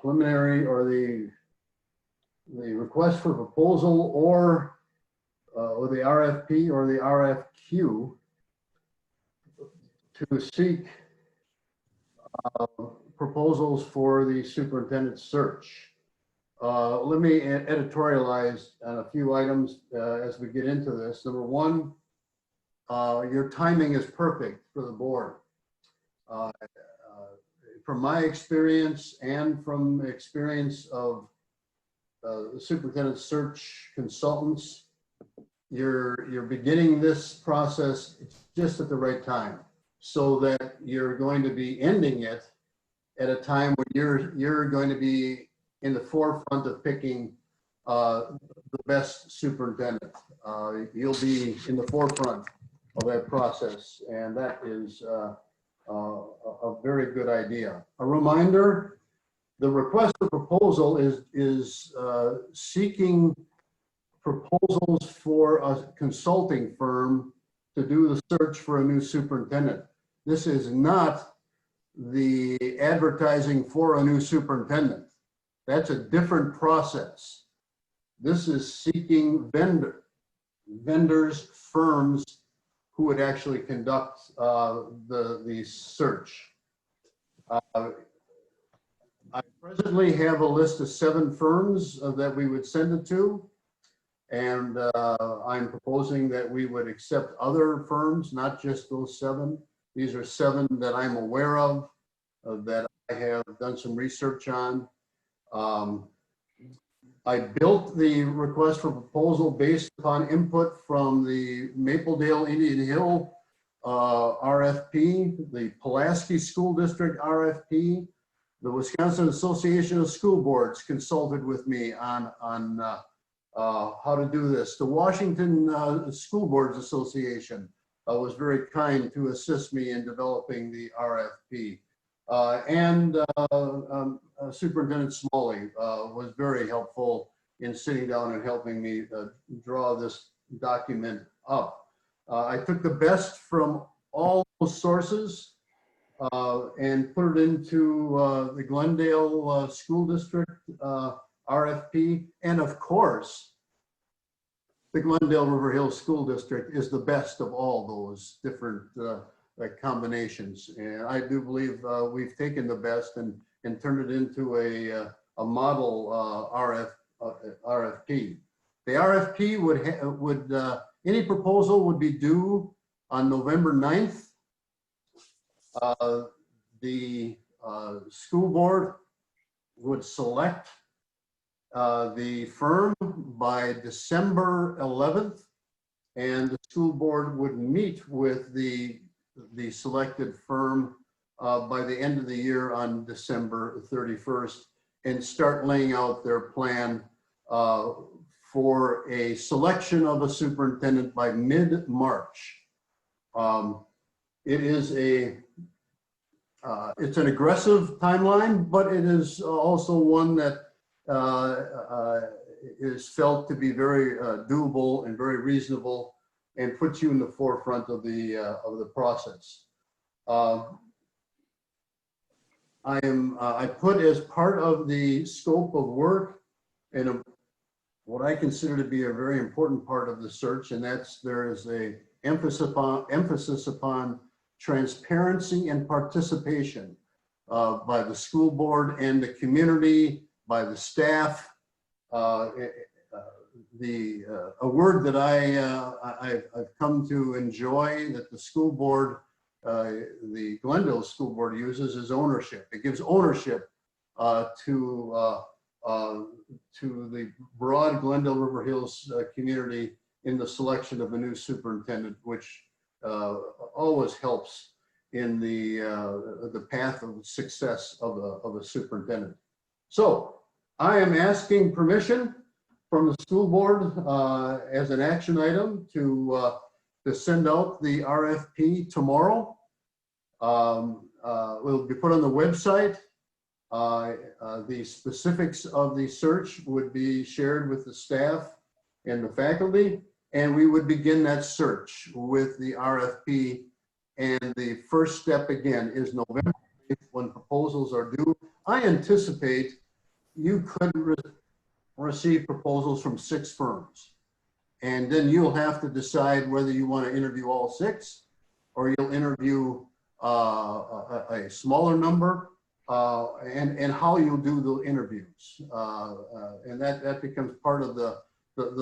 preliminary or the request for proposal or the RFP or the RFQ to seek proposals for the superintendent search. Let me editorialize on a few items as we get into this. Number one, your timing is perfect for the board. From my experience and from the experience of the superintendent search consultants, you're beginning this process just at the right time, so that you're going to be ending it at a time when you're going to be in the forefront of picking the best superintendent. You'll be in the forefront of that process, and that is a very good idea. A reminder, the request for proposal is seeking proposals for a consulting firm to do the search for a new superintendent. This is not the advertising for a new superintendent. That's a different process. This is seeking vendors, firms who would actually conduct the search. I presently have a list of 7 firms that we would send it to. And I'm proposing that we would accept other firms, not just those 7. These are 7 that I'm aware of, that I have done some research on. I built the request for proposal based upon input from the Mapledale Indian Hill RFP, the Pulaski School District RFP. The Wisconsin Association of School Boards consulted with me on how to do this. The Washington School Boards Association was very kind to assist me in developing the RFP. And Superintendent Smalley was very helpful in sitting down and helping me draw this document up. I took the best from all those sources and put it into the Glendale School District RFP. And of course, the Glendale-River Hills School District is the best of all those different combinations. And I do believe we've taken the best and turned it into a model RFP. The RFP would any proposal would be due on November 9th. The school board would select the firm by December 11th, and the school board would meet with the selected firm by the end of the year on December 31st and start laying out their plan for a selection of a superintendent by mid-March. It is it's an aggressive timeline, but it is also one that is felt to be very doable and very reasonable, and puts you in the forefront of the process. I put as part of the scope of work and what I consider to be a very important part of the search, and there is a emphasis upon transparency and participation by the school board and the community, by the staff. A word that I've come to enjoy that the school board, the Glendale School Board uses, is ownership. It gives ownership to the broad Glendale-River Hills community in the selection of a new superintendent, which always helps in the path of success of a superintendent. So I am asking permission from the school board as an action item to send out the RFP tomorrow. Will be put on the website. The specifics of the search would be shared with the staff and the faculty, and we would begin that search with the RFP. And the first step again is November 8th, when proposals are due. I anticipate you could receive proposals from 6 firms, and then you'll have to decide whether you want to interview all 6 or you'll interview a smaller number, and how you'll do the interviews, and that becomes part of the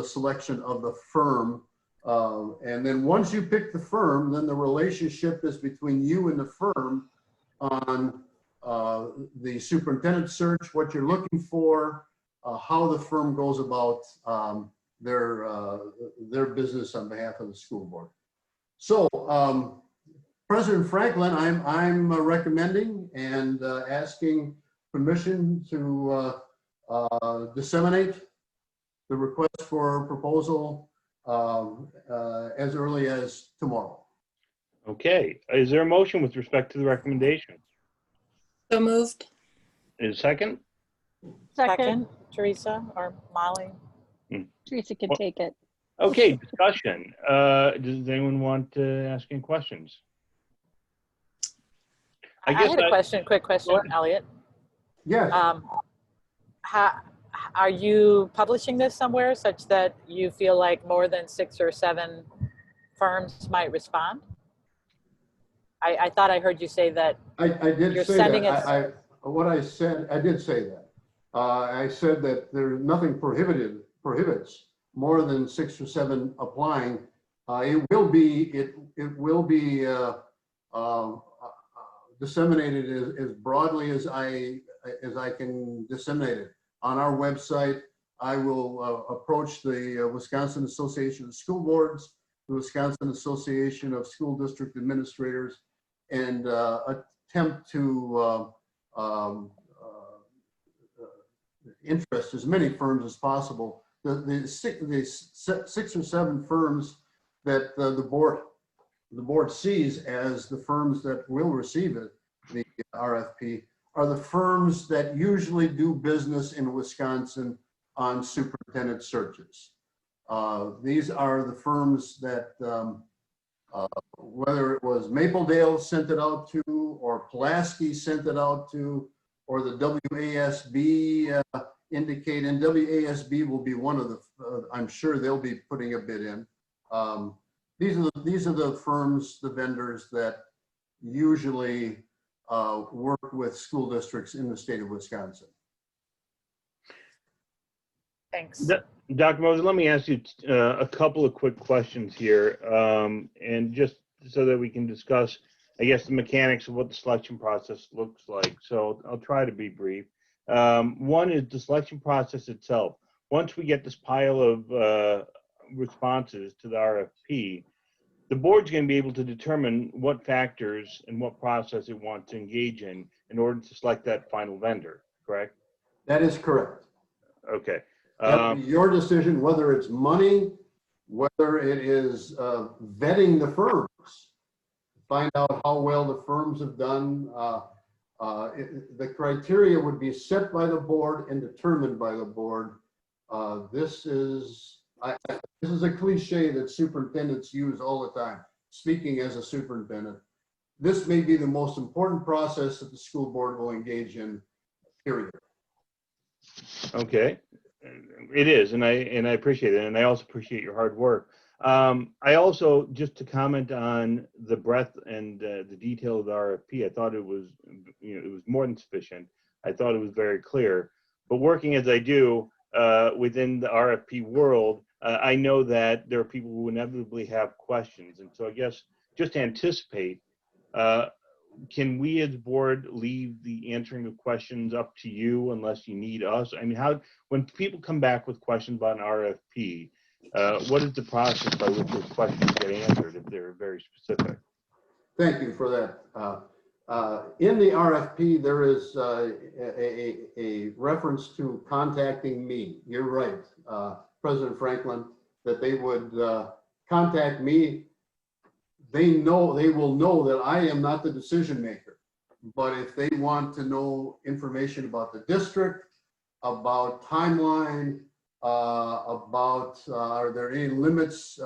selection of the firm. And then once you pick the firm, then the relationship is between you and the firm on the superintendent search, what you're looking for, how the firm goes about their business on behalf of the school board. So President Franklin, I'm recommending and asking permission to disseminate the request for proposal as early as tomorrow. Okay, is there a motion with respect to the recommendation? So moved. Is second? Second, Teresa or Molly? Teresa can take it. Okay, discussion. Does anyone want to ask any questions? I had a question, quick question, Elliot. Yes. Are you publishing this somewhere such that you feel like more than 6 or 7 firms might respond? I thought I heard you say that. I did you're say sending that. What I said, I did say that. I said that there's nothing prohibits more than 6 or 7 applying. It will be disseminated as broadly as I can disseminate it. On our website, I will approach the Wisconsin Association of School Boards, the Wisconsin Association of School District Administrators, and attempt to interest as many firms as possible. The 6 or 7 firms that the board sees as the firms that will receive it, the RFP, are the firms that usually do business in Wisconsin on superintendent searches. These are the firms that, whether it was Mapledale sent it out to, or Pulaski sent it out to, or the WASB indicate, and WASB will be one of the, I'm sure they'll be putting a bid in. These are the firms, the vendors that usually work with school districts in the state of Wisconsin. Thanks. Dr. Moser, let me ask you a couple of quick questions here, and just so that we can discuss, I guess, the mechanics of what the selection process looks like. So I'll try to be brief. One is the selection process itself. Once we get this pile of responses to the RFP, the board's going to be able to determine what factors and what process it wants to engage in order to select that final vendor, correct? That is correct. Okay. That'll be your decision, whether it's money, whether it is vetting the firms, find out how well the firms have done. The criteria would be set by the board and determined by the board. This is a cliche that superintendents use all the time. Speaking as a superintendent, this may be the most important process that the school board will engage in, period. Okay, it is, and I appreciate it, and I also appreciate your hard work. I also, just to comment on the breadth and the detail of the RFP, I thought it was, it was more than sufficient. I thought it was very clear. But working as I do within the RFP world, I know that there are people who inevitably have questions, and so I guess just to anticipate, can we as board leave the answering of questions up to you unless you need us? I mean, when people come back with questions about an RFP, what is the process by which those questions get answered if they're very specific? Thank you for that. In the RFP, there is a reference to contacting me. You're right, President Franklin, that they would contact me. They will know that I am not the decision maker, but if they want to know information about the district, about timeline, about are there any limits,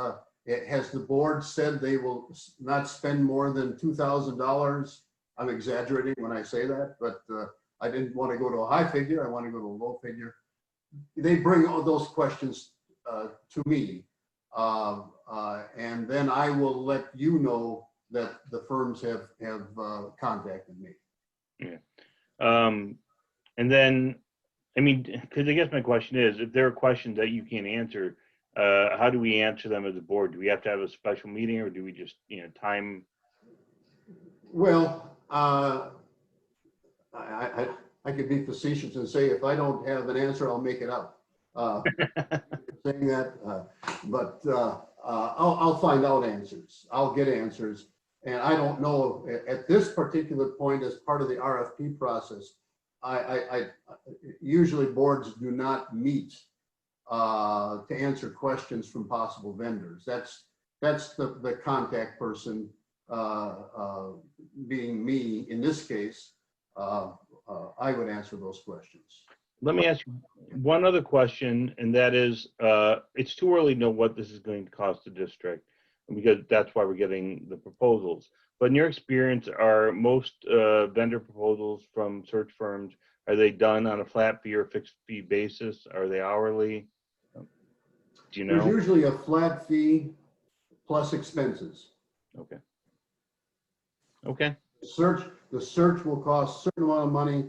has the board said they will not spend more than $2,000? I'm exaggerating when I say that, but I didn't want to go to a high figure. I want to go to a low figure. They bring all those questions to me. And then I will let you know that the firms have contacted me. Yeah. And then, I mean, because I guess my question is, if there are questions that you can't answer, how do we answer them as a board? Do we have to have a special meeting, or do we just, time? Well, I could be facetious and say, if I don't have an answer, I'll make it up. Saying that, but I'll find out answers. I'll get answers. And I don't know at this particular point, as part of the RFP process, I usually boards do not meet to answer questions from possible vendors. That's the contact person, being me in this case. I would answer those questions. Let me ask you one other question, and that is, it's too early to know what this is going to cost the district, because that's why we're getting the proposals. But in your experience, are most vendor proposals from search firms, are they done on a flat fee or fixed fee basis? Are they hourly? Do you know? There's usually a flat fee plus expenses. Okay. Okay. The search will cost a certain amount of money.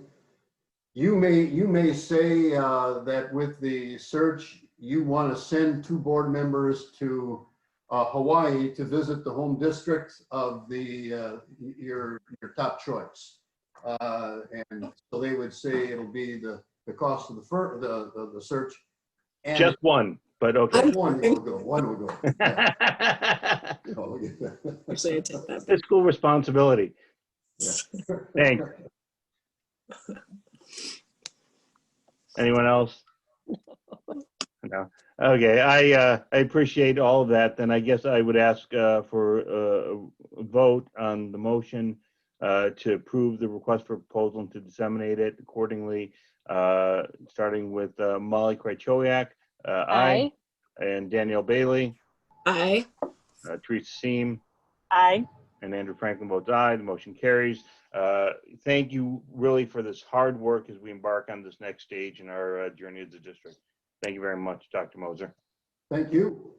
You may say that with the search, you want to send 2 board members to Hawaii to visit the home district of your top choice, and so they would say it'll be the cost of the search. And just one, but okay. One will go. One will go. Yeah. Actually, I take that. Fiscal responsibility. Yeah. Thanks. Anyone else? No. Okay, I appreciate all of that. Then I guess I would ask for a vote on the motion to approve the request for proposal and to disseminate it accordingly, starting with Molly Krychowiak, aye. And Danielle Bailey. Aye. Teresa Seam. Aye. And Andrew Franklin votes aye. The motion carries. Thank you really for this hard work as we embark on this next stage in our journey as a district. Thank you very much, Dr. Moser. Thank you.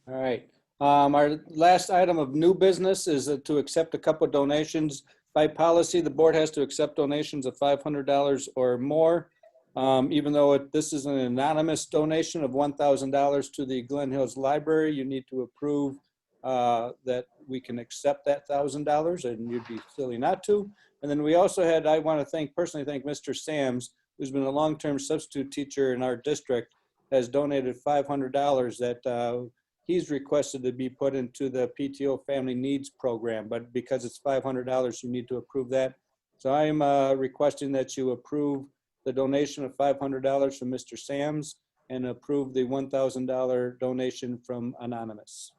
All right. Our last item of new business is to accept a couple of donations. By policy, the board has to accept donations of $500 or more. Even though this is an anonymous donation of $1,000 to the Glen Hills Library, you need to approve that we can accept that $1,000, and you'd be silly not to. And then we also had, I want to personally thank Mr. Sams, who's been a long-term substitute teacher in our district, has donated $500 that he's requested to be put into the PTO Family Needs Program, but because it's $500, you need to approve that. So I am requesting that you approve the donation of $500 from Mr. Sams and approve the $1,000 donation from Anonymous.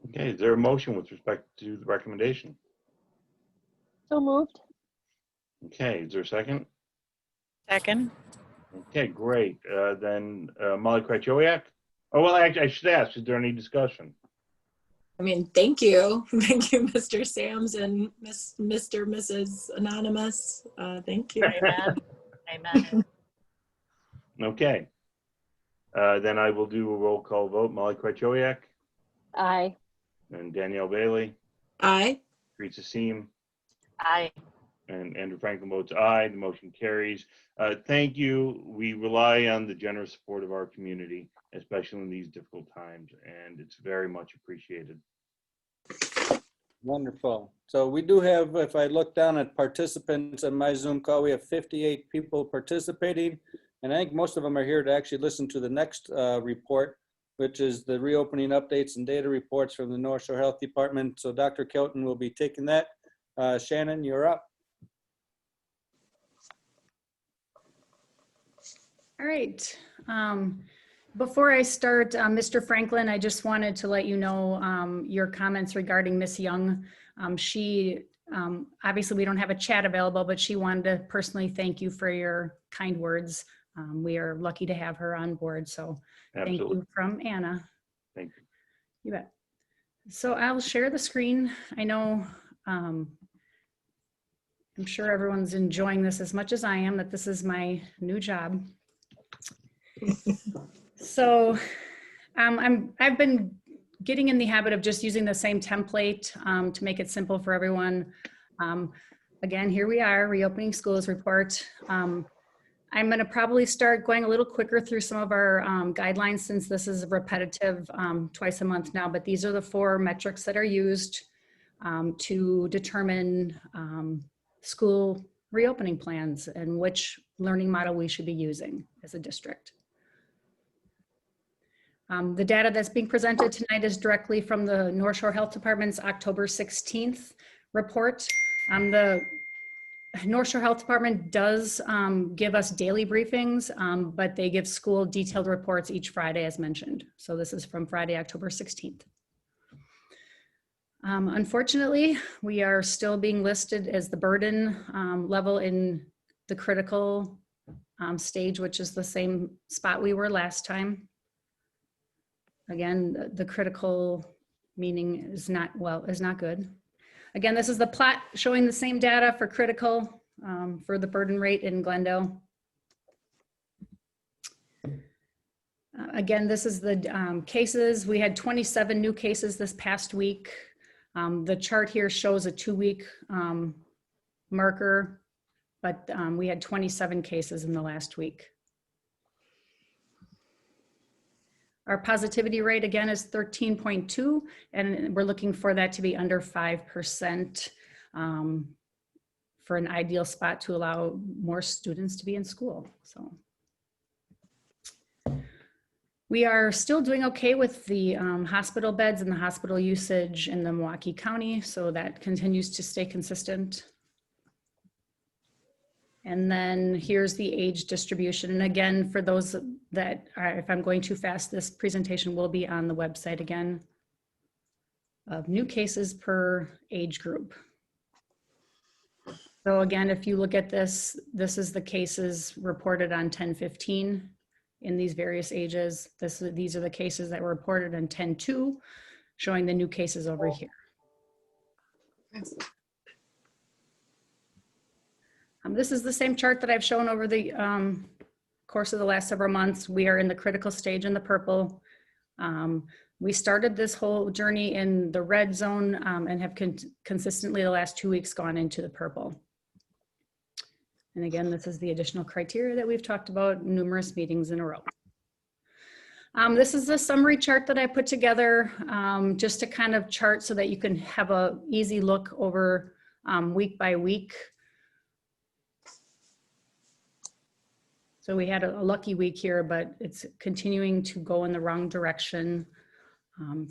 Okay, is there a motion with respect to the recommendation? So moved. Okay, is there a second? Second. Okay, great. Then Molly Krachowiak? Oh, well, I should ask, is there any discussion? I mean, thank you. Thank you, Mr. Sams and Mr. Mrs. Anonymous. Thank you. Amen. Amen. Okay. Then I will do a roll call vote. Molly Krachowiak Aye. and Danielle Bailey, Aye. Teresa Seam, Aye. and Andrew Franklin votes aye. The motion carries. Thank you. We rely on the generous support of our community, especially in these difficult times, and it's very much appreciated. Wonderful. So we do have, if I look down at participants on my Zoom call, we have 58 people participating. And I think most of them are here to actually listen to the next report, which is the reopening updates and data reports from the North Shore Health Department. So Dr. Kelton will be taking that. Shannon, you're up. All right. Before I start, Mr. Franklin, I just wanted to let you know your comments regarding Miss Young. She, obviously we don't have a chat available, but she wanted to personally thank you for your kind words. We are lucky to have her on board. So Absolutely. Thank you from Anna. Thank you. You bet. So I'll share the screen. I know, I'm sure everyone's enjoying this as much as I am, that this is my new job. So I've been getting in the habit of just using the same template to make it simple for everyone. Again, here we are, reopening schools report. I'm going to probably start going a little quicker through some of our guidelines, since this is repetitive twice a month now, but these are the 4 metrics that are used to determine school reopening plans and which learning model we should be using as a district. The data that's being presented tonight is directly from the North Shore Health Department's October 16th report. The North Shore Health Department does give us daily briefings, but they give school detailed reports each Friday as mentioned. So this is from Friday, October 16th. Unfortunately, we are still being listed as the burden level in the critical stage, which is the same spot we were last time. Again, the critical meaning is not good. Again, this is the plot showing the same data for critical for the burden rate in Glendale. Again, this is the cases. We had 27 new cases this past week. The chart here shows a 2-week marker, but we had 27 cases in the last week. Our positivity rate again is 13.2, and we're looking for that to be under 5% for an ideal spot to allow more students to be in school. So we are still doing okay with the hospital beds and the hospital usage in the Milwaukee County, so that continues to stay consistent. And then here's the age distribution. And again, for those that are, if I'm going too fast, this presentation will be on the website again, of new cases per age group. So again, if you look at this, this is the cases reported on 10/15 in these various ages. These are the cases that were reported on 10/2, showing the new cases over here. This is the same chart that I've shown over the course of the last several months. We are in the critical stage in the purple. We started this whole journey in the red zone and have consistently the last 2 weeks gone into the purple. And again, this is the additional criteria that we've talked about numerous meetings in a row. This is the summary chart that I put together just to kind of chart so that you can have an easy look over week by week. So we had a lucky week here, but it's continuing to go in the wrong direction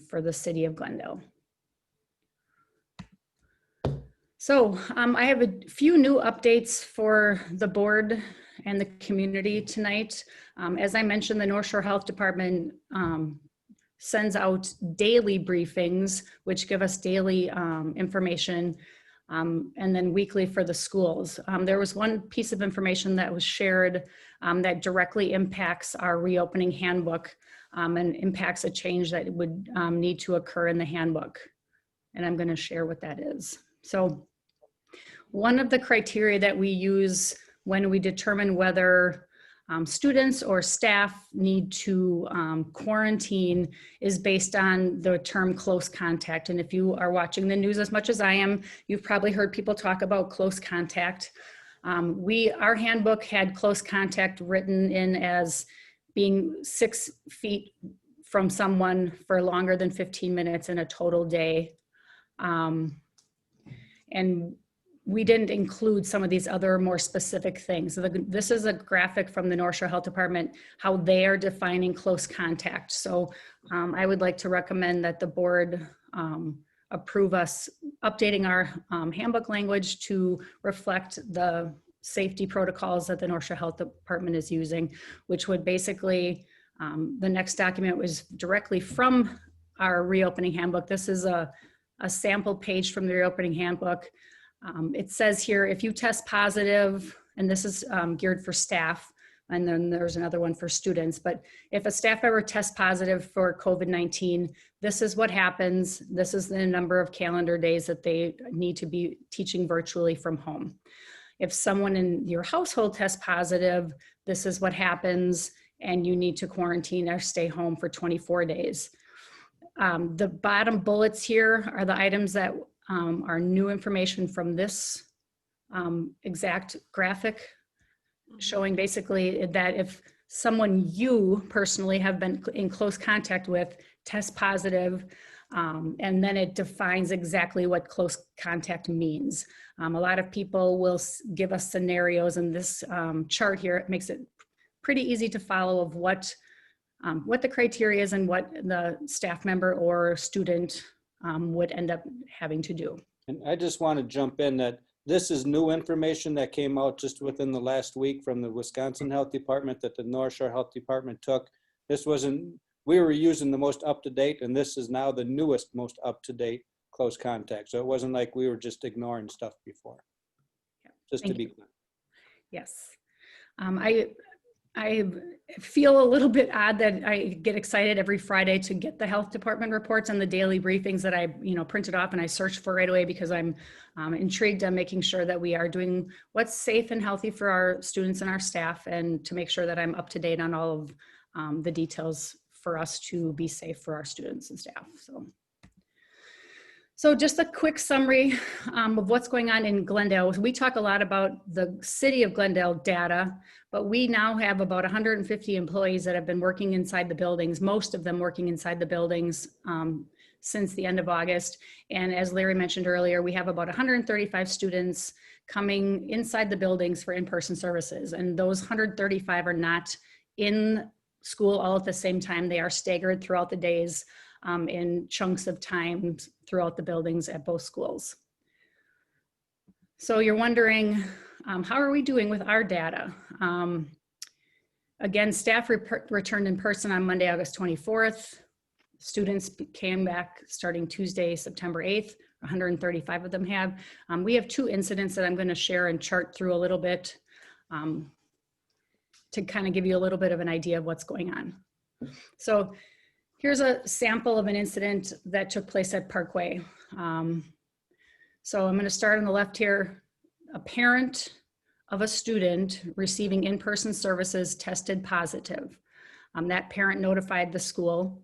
for the city of Glendale. So I have a few new updates for the board and the community tonight. As I mentioned, the North Shore Health Department sends out daily briefings, which give us daily information, and then weekly for the schools. There was one piece of information that was shared that directly impacts our reopening handbook and impacts a change that would need to occur in the handbook. And I'm going to share what that is. So one of the criteria that we use when we determine whether students or staff need to quarantine is based on the term close contact. And if you are watching the news as much as I am, you've probably heard people talk about close contact. Our handbook had close contact written in as being 6 feet from someone for longer than 15 minutes in a total day. And we didn't include some of these other more specific things. So this is a graphic from the North Shore Health Department, how they are defining close contact. So I would like to recommend that the board approve us updating our handbook language to reflect the safety protocols that the North Shore Health Department is using, which would basically, the next document was directly from our reopening handbook. This is a sample page from the reopening handbook. It says here, if you test positive, and this is geared for staff, and then there's another one for students, but if a staff member tests positive for COVID-19, this is what happens. This is the number of calendar days that they need to be teaching virtually from home. If someone in your household tests positive, this is what happens, and you need to quarantine or stay home for 24 days. The bottom bullets here are the items that are new information from this exact graphic, showing basically that if someone you personally have been in close contact with tests positive, and then it defines exactly what close contact means. A lot of people will give us scenarios, and this chart here, it makes it pretty easy to follow of what the criteria is and what the staff member or student would end up having to do. And I just want to jump in that this is new information that came out just within the last week from the Wisconsin Health Department that the North Shore Health Department took. This wasn't, we were using the most up-to-date, and this is now the newest, most up-to-date close contact. So it wasn't like we were just ignoring stuff before. Yeah. Just Thank to be you. clear. Yes. I feel a little bit odd that I get excited every Friday to get the health department reports and the daily briefings that I, printed off and I searched for right away, because I'm intrigued on making sure that we are doing what's safe and healthy for our students and our staff, and to make sure that I'm up to date on all of the details for us to be safe for our students and staff. So just a quick summary of what's going on in Glendale. We talk a lot about the city of Glendale data, but we now have about 150 employees that have been working inside the buildings, most of them working inside the buildings since the end of August. And as Larry mentioned earlier, we have about 135 students coming inside the buildings for in-person services. And those 135 are not in school all at the same time. They are staggered throughout the days in chunks of time throughout the buildings at both schools. So you're wondering, how are we doing with our data? Again, staff returned in person on Monday, August 24th. Students came back starting Tuesday, September 8th. 135 of them have. We have 2 incidents that I'm going to share and chart through a little bit to kind of give you a little bit of an idea of what's going on. So here's a sample of an incident that took place at Parkway. So I'm going to start on the left here. A parent of a student receiving in-person services tested positive. That parent notified the school,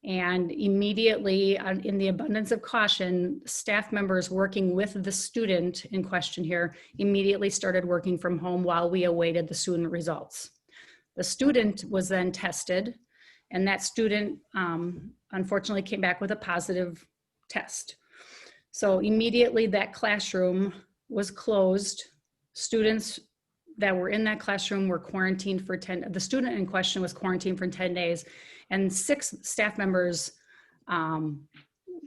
and immediately, in the abundance of caution, staff members working with the student in question here immediately started working from home while we awaited the student results. The student was then tested, and that student unfortunately came back with a positive test. So immediately that classroom was closed. Students that were in that classroom were quarantined for 10, the student in question was quarantined for 10 days, and 6 staff members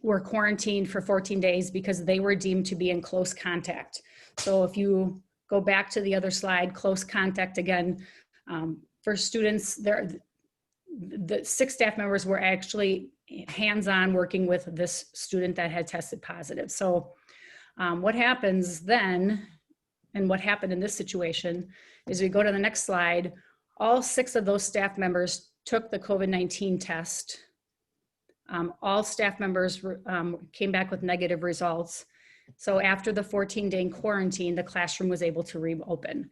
were quarantined for 14 days because they were deemed to be in close contact. So if you go back to the other slide, close contact again, for students, the 6 staff members were actually hands-on working with this student that had tested positive. So what happens then, and what happened in this situation, is we go to the next slide. All 6 of those staff members took the COVID-19 test. All staff members came back with negative results. So after the 14-day quarantine, the classroom was able to reopen.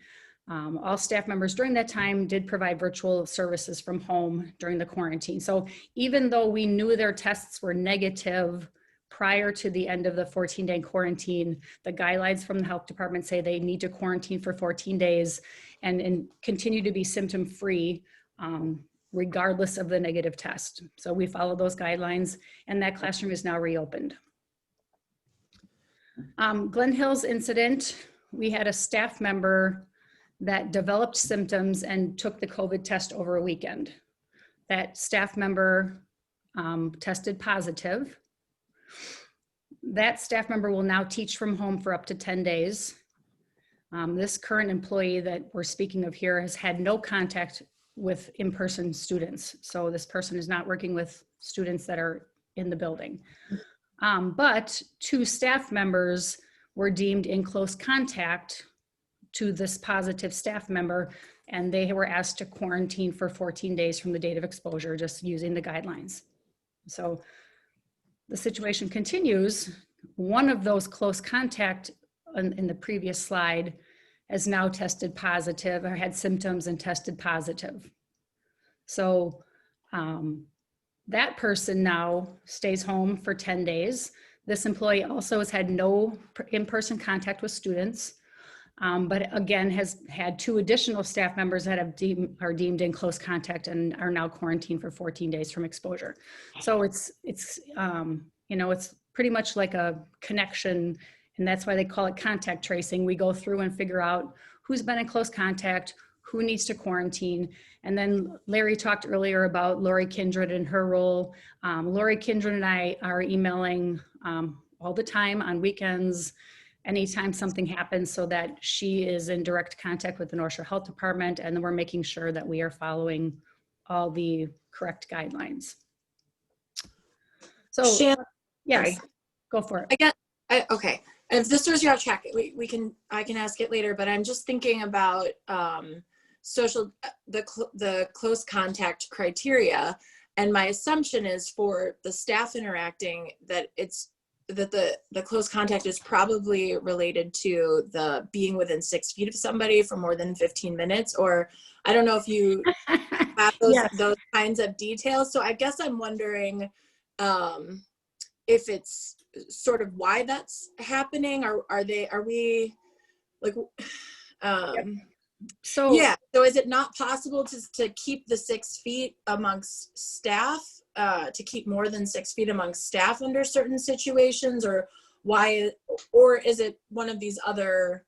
All staff members during that time did provide virtual services from home during the quarantine. So even though we knew their tests were negative prior to the end of the 14-day quarantine, the guidelines from the health department say they need to quarantine for 14 days and continue to be symptom-free regardless of the negative test. So we follow those guidelines, and that classroom is now reopened. Glen Hill's incident, we had a staff member that developed symptoms and took the COVID test over a weekend. That staff member tested positive. That staff member will now teach from home for up to 10 days. This current employee that we're speaking of here has had no contact with in-person students. So this person is not working with students that are in the building. But 2 staff members were deemed in close contact to this positive staff member, and they were asked to quarantine for 14 days from the date of exposure, just using the guidelines. So the situation continues. One of those close contact in the previous slide has now tested positive or had symptoms and tested positive. So that person now stays home for 10 days. This employee also has had no in-person contact with students, but again has had 2 additional staff members that are deemed in close contact and are now quarantined for 14 days from exposure. So it's you know, it's pretty much like a connection, and that's why they call it contact tracing. We go through and figure out who's been in close contact, who needs to quarantine. And then Larry talked earlier about Lori Kindred and her role. Lori Kindred and I are emailing all the time on weekends, anytime something happens, so that she is in direct contact with the North Shore Health Department, and then we're making sure that we are following all the correct guidelines. So, yeah, Yes. go for it. Okay. If this throws you off track, I can ask it later, but I'm just thinking about the close contact criteria, and my assumption is for the staff interacting that the close contact is probably related to the being within 6 feet of somebody for more than 15 minutes, or I don't know if you have those kinds of details. So I guess I'm wondering if it's sort of why that's happening, or are we like so is it not possible to keep the 6 feet amongst staff, to keep more than 6 feet amongst staff under certain situations, or why, or is it one of these other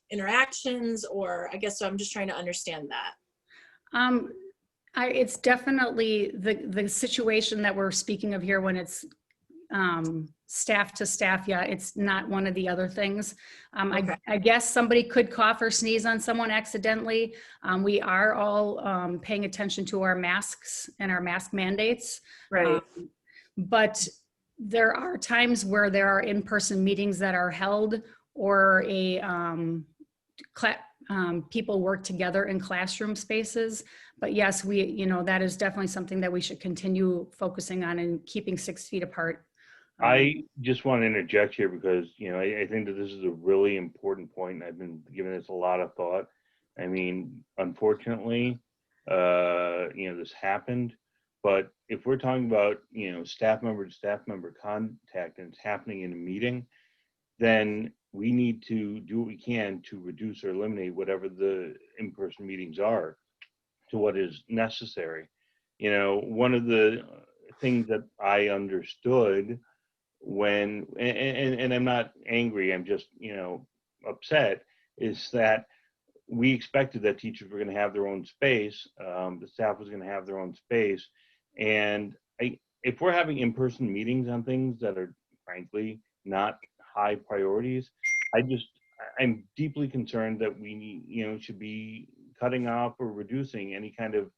interactions, or I guess so I'm just trying to understand that. It's definitely the situation that we're speaking of here when it's staff to staff. Yeah, it's not one of the other things. Okay. I guess somebody could cough or sneeze on someone accidentally. We are all paying attention to our masks and our mask mandates. Right. But there are times where there are in-person meetings that are held, or people work together in classroom spaces. But yes, that is definitely something that we should continue focusing on and keeping 6 feet apart. I just want to interject here because, I think that this is a really important point, and I've been giving this a lot of thought. I mean, unfortunately, this happened, but if we're talking about, staff member to staff member contact, and it's happening in a meeting, then we need to do what we can to reduce or eliminate whatever the in-person meetings are to what is necessary. One of the things that I understood when, and I'm not angry, I'm just, upset, is that we expected that teachers were going to have their own space, the staff was going to have their own space, and if we're having in-person meetings on things that are frankly not high priorities, I'm deeply concerned that we should be cutting off or reducing any kind of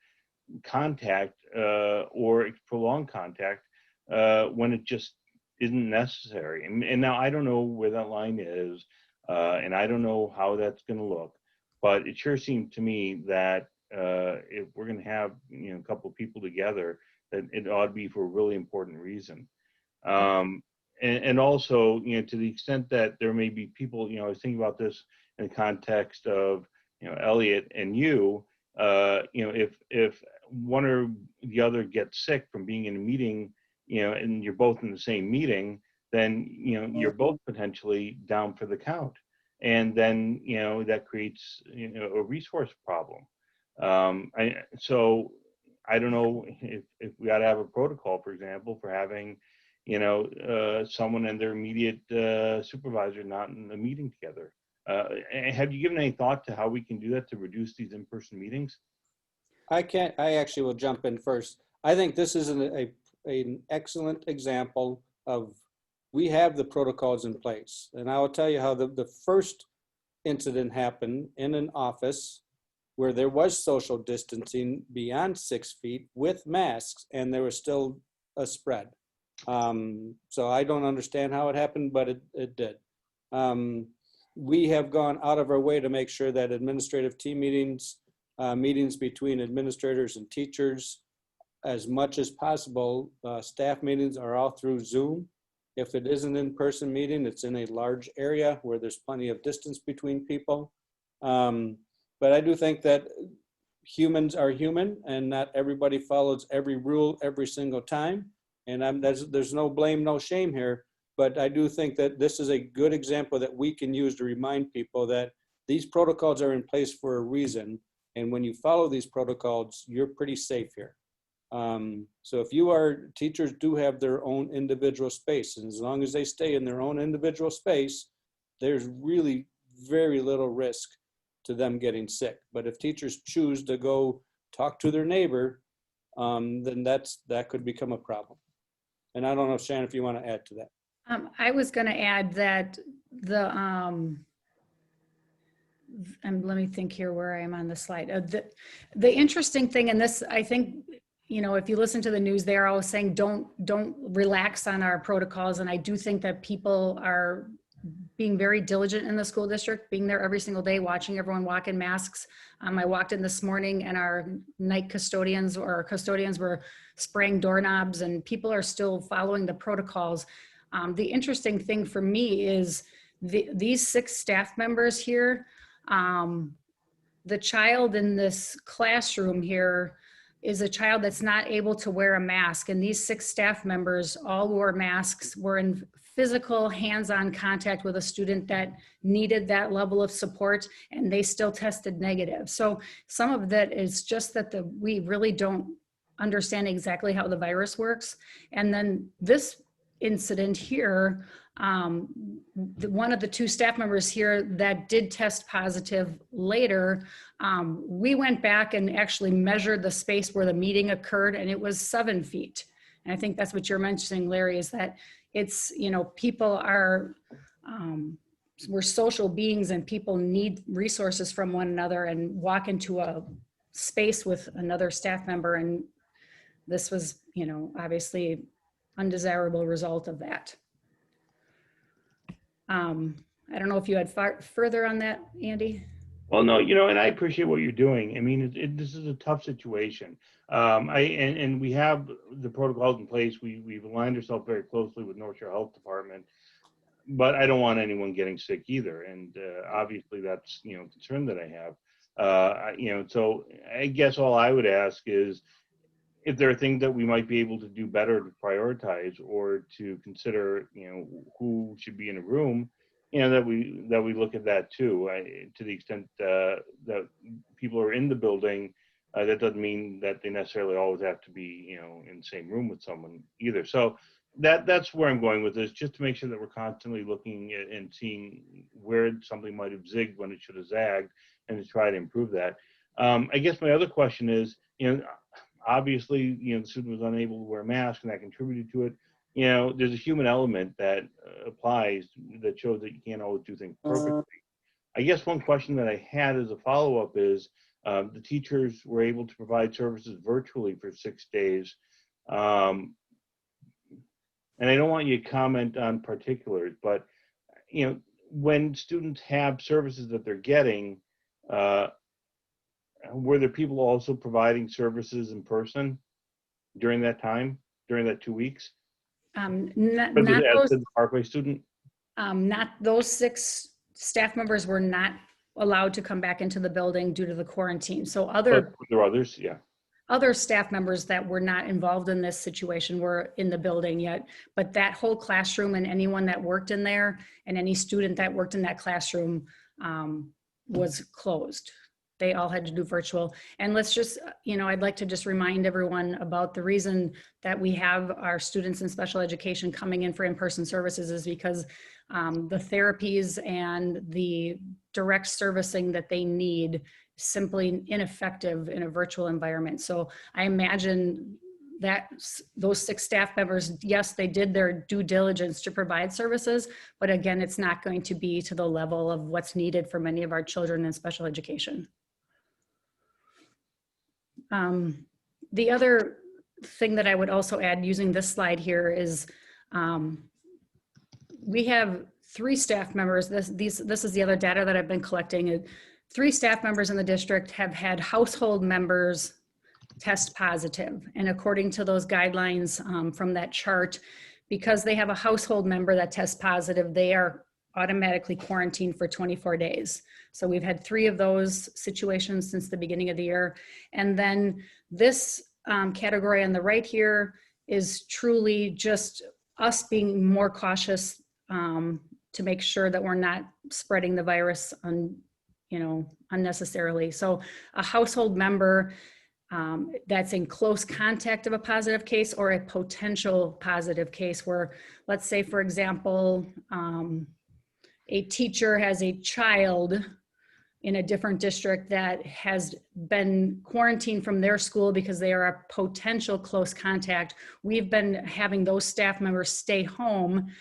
contact or prolonged contact when it just isn't necessary. And now I don't know where that line is, and I don't know how that's going to look, but it sure seemed to me that if we're going to have a couple of people together, that it ought to be for a really important reason. And also, to the extent that there may be people, I was thinking about this in the context of, Elliot and you, if one or the other gets sick from being in a meeting, and you're both in the same meeting, then, you're both potentially down for the count. And then, that creates, a resource problem. So I don't know if we ought to have a protocol, for example, for having, someone and their immediate supervisor not in the meeting together. Have you given any thought to how we can do that to reduce these in-person meetings? I actually will jump in first. I think this is an excellent example of, we have the protocols in place. And I will tell you how the first incident happened in an office where there was social distancing beyond 6 feet with masks, and there was still a spread. So I don't understand how it happened, but it did. We have gone out of our way to make sure that administrative team meetings, meetings between administrators and teachers, as much as possible, staff meetings are all through Zoom. If it is an in-person meeting, it's in a large area where there's plenty of distance between people. But I do think that humans are human, and not everybody follows every rule every single time. And there's no blame, no shame here. But I do think that this is a good example that we can use to remind people that these protocols are in place for a reason. And when you follow these protocols, you're pretty safe here. So if teachers do have their own individual space, and as long as they stay in their own individual space, there's really very little risk to them getting sick. But if teachers choose to go talk to their neighbor, then that could become a problem. And I don't know, Shannon, if you want to add to that. I was going to add that let me think here where I am on the slide. The interesting thing in this, I think, if you listen to the news, they're always saying, don't relax on our protocols. And I do think that people are being very diligent in the school district, being there every single day, watching everyone walk in masks. I walked in this morning and our night custodians were spraying doorknobs, and people are still following the protocols. The interesting thing for me is these 6 staff members here, the child in this classroom here is a child that's not able to wear a mask. And these 6 staff members all wore masks, were in physical hands-on contact with a student that needed that level of support, and they still tested negative. So some of that is just that we really don't understand exactly how the virus works. And then this incident here, one of the 2 staff members here that did test positive later, we went back and actually measured the space where the meeting occurred, and it was 7 feet. And I think that's what you're mentioning, Larry, is that it's, people are, we're social beings, and people need resources from one another, and walk into a space with another staff member. And this was, obviously undesirable result of that. I don't know if you had further on that, Andy? Well, no, and I appreciate what you're doing. I mean, this is a tough situation. And we have the protocols in place. We've aligned ourselves very closely with North Shore Health Department, but I don't want anyone getting sick either. And obviously that's, a concern that I have. So I guess all I would ask is, if there are things that we might be able to do better to prioritize, or to consider, who should be in a room, that we look at that too. To the extent that people are in the building, that doesn't mean that they necessarily always have to be, in the same room with someone either. So that's where I'm going with this, just to make sure that we're constantly looking at and seeing where something might have zigged when it should have zagged, and to try to improve that. I guess my other question is, obviously, the student was unable to wear a mask and that contributed to it. There's a human element that applies that shows that you can't always do things perfectly. I guess one question that I had as a follow-up is, the teachers were able to provide services virtually for 6 days. And I don't want you to comment on particulars, but, when students have services that they're getting, were there people also providing services in person during that time, during that 2 weeks? Not As the Parkway student? not those 6 staff members were not allowed to come back into the building due to the quarantine. So But there were others, yeah. other staff members that were not involved in this situation were in the building yet, but that whole classroom and anyone that worked in there and any student that worked in that classroom was closed. They all had to do virtual. And let's just, I'd like to just remind everyone about the reason that we have our students in special education coming in for in-person services is because the therapies and the direct servicing that they need simply ineffective in a virtual environment. So I imagine that those 6 staff members, yes, they did their due diligence to provide services, but again, it's not going to be to the level of what's needed for many of our children in special education. The other thing that I would also add using this slide here is we have 3 staff members. This is the other data that I've been collecting. 3 staff members in the district have had household members test positive. And according to those guidelines from that chart, because they have a household member that tests positive, they are automatically quarantined for 24 days. So we've had 3 of those situations since the beginning of the year. And then this category on the right here is truly just us being more cautious to make sure that we're not spreading the virus unnecessarily. So a household member that's in close contact of a positive case or a potential positive case where, let's say, for example, a teacher has a child in a different district that has been quarantined from their school because they are a potential close contact. We've been having those staff members stay home,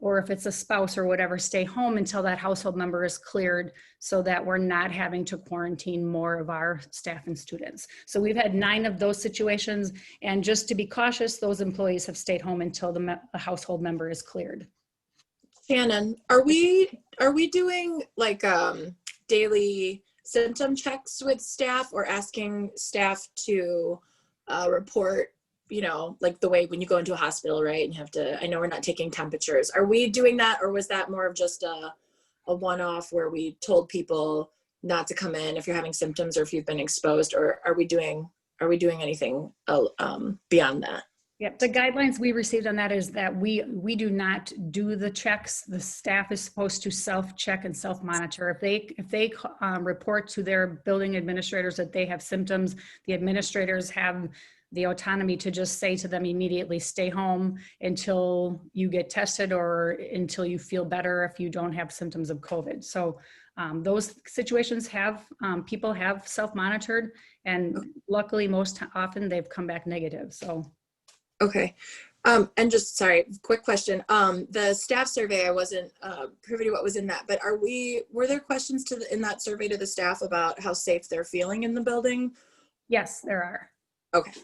or if it's a spouse or whatever, stay home until that household member is cleared so that we're not having to quarantine more of our staff and students. So we've had 9 of those situations, and just to be cautious, those employees have stayed home until the household member is cleared. Shannon, are we doing like daily symptom checks with staff or asking staff to report, like the way when you go into a hospital, right? And you have to, I know we're not taking temperatures. Are we doing that, or was that more of just a one-off where we told people not to come in if you're having symptoms or if you've been exposed, or are we doing anything beyond that? Yep, the guidelines we received on that is that we do not do the checks. The staff is supposed to self-check and self-monitor. If they report to their building administrators that they have symptoms, the administrators have the autonomy to just say to them immediately, stay home until you get tested or until you feel better if you don't have symptoms of COVID. So those situations people have self-monitored, and luckily most often they've come back negative. So. Okay. And just, sorry, quick question. The staff survey, I wasn't privy to what was in that, but were there questions in that survey to the staff about how safe they're feeling in the building? Yes, there are. Okay.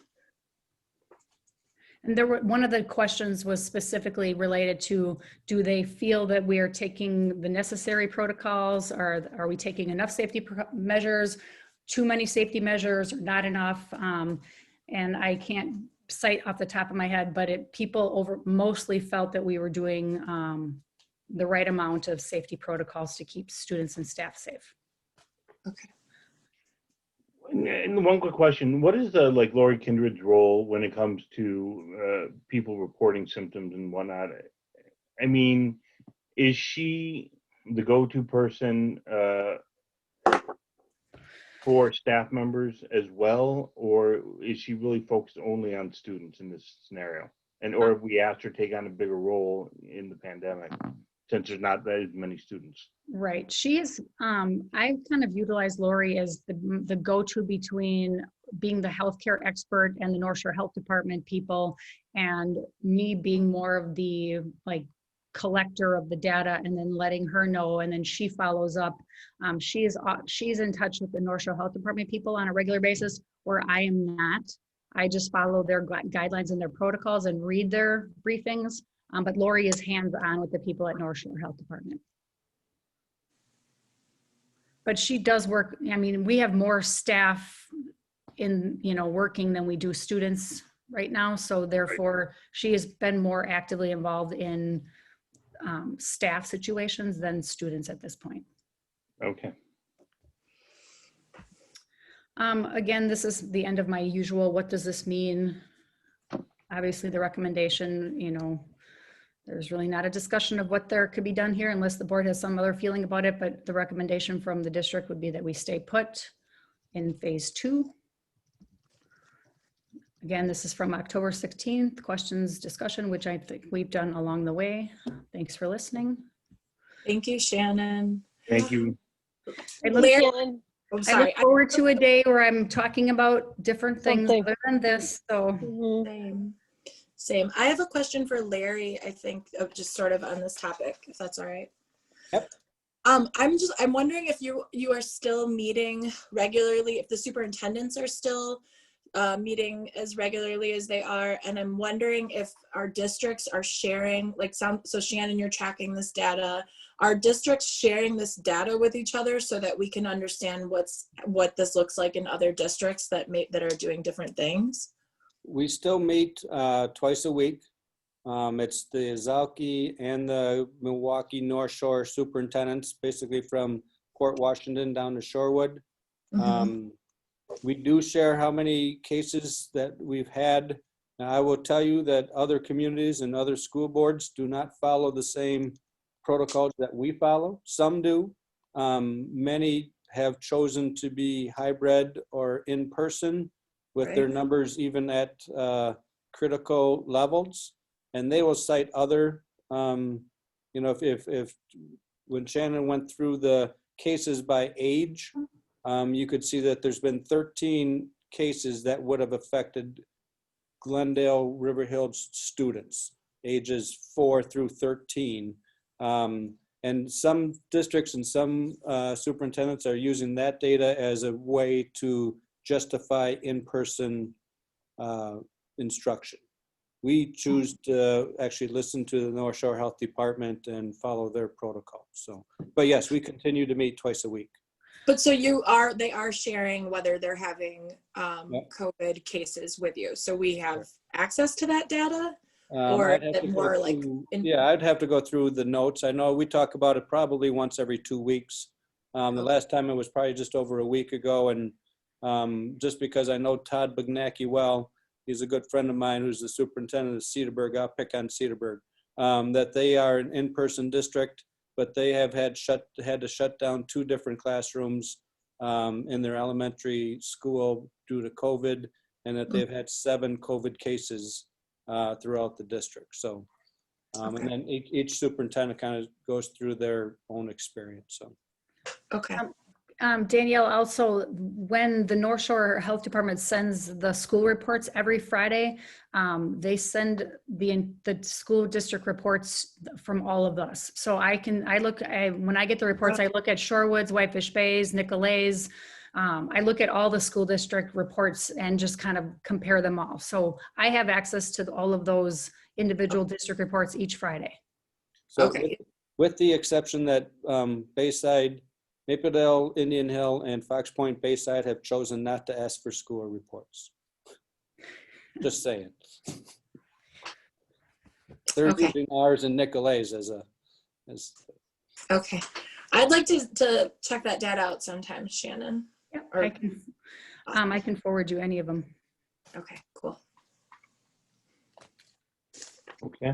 And one of the questions was specifically related to, do they feel that we are taking the necessary protocols? Are we taking enough safety measures, too many safety measures, or not enough? And I can't cite off the top of my head, but people mostly felt that we were doing the right amount of safety protocols to keep students and staff safe. Okay. And one quick question: what is Lori Kindred's role when it comes to people reporting symptoms and whatnot? I mean, is she the go-to person for staff members as well, or is she really focused only on students in this scenario? Or have we asked her to take on a bigger role in the pandemic? since there's not as many students. Right. She is, I've kind of utilized Lori as the go-to between being the healthcare expert and the North Shore Health Department people, and me being more of the like collector of the data and then letting her know, and then she follows up. She's in touch with the North Shore Health Department people on a regular basis, where I am not. I just follow their guidelines and their protocols and read their briefings. But Lori is hands-on with the people at North Shore Health Department. But she does work, I mean, we have more staff in, working than we do students right now. So therefore, she has been more actively involved in staff situations than students at this point. Okay. Again, this is the end of my usual, what does this mean? Obviously the recommendation, there's really not a discussion of what there could be done here unless the board has some other feeling about it, but the recommendation from the district would be that we stay put in phase 2. Again, this is from October 16th, questions, discussion, which I think we've done along the way. Thanks for listening. Thank you, Shannon. Thank you. I look, Shannon, I'm I sorry. look forward to a day where I'm talking about different things Something. other than this, so. Mhm. Same. I have a question for Larry, I think, of just sort of on this topic, if that's all right. Yep. I'm wondering if you are still meeting regularly, if the superintendents are still meeting as regularly as they are, and I'm wondering if our districts are sharing, so Shannon, you're tracking this data. Are districts sharing this data with each other so that we can understand what this looks like in other districts that are doing different things? We still meet twice a week. It's the Zalke and the Milwaukee North Shore superintendents, basically from Port Washington down to Shorewood. We do share how many cases that we've had. Now, I will tell you that other communities and other school boards do not follow the same protocols that we follow. Some do. Many have chosen to be hybrid or in person with their numbers even at critical levels. And they will cite other, if when Shannon went through the cases by age, you could see that there's been 13 cases that would have affected Glendale-River Hills students, ages 4 through 13. And some districts and some superintendents are using that data as a way to justify in-person instruction. We choose to actually listen to the North Shore Health Department and follow their protocol. So, but yes, we continue to meet twice a week. But so they are sharing whether they're having COVID cases with you. So we have access to that data, or I'd have to more go like through, I'd have to go through the notes. I know we talk about it probably once every 2 weeks. The last time it was probably just over a week ago, and just because I know Todd Bugnacki well, he's a good friend of mine who's the superintendent of Cedarburg. I'll pick on Cedarburg. That they are an in-person district, but they have had to shut down 2 different classrooms in their elementary school due to COVID, and that they've had 7 COVID cases throughout the district. So, and then each superintendent kind of goes through their own experience. So, okay. Danielle, also, when the North Shore Health Department sends the school reports every Friday, they send the school district reports from all of us. So when I get the reports, I look at Shorewood's, Whitefish Bay's, Nicolet's. I look at all the school district reports and just kind of compare them all. So I have access to all of those individual district reports each Friday. So with the exception that Bayside, Mapledale, Indian Hill, and Fox Point Bayside have chosen not to ask for school reports. Just saying. They're using ours and Nicolet's as. Okay. I'd like to check that data out sometime, Shannon. Yeah, I can forward you any of them. Okay, cool. Okay.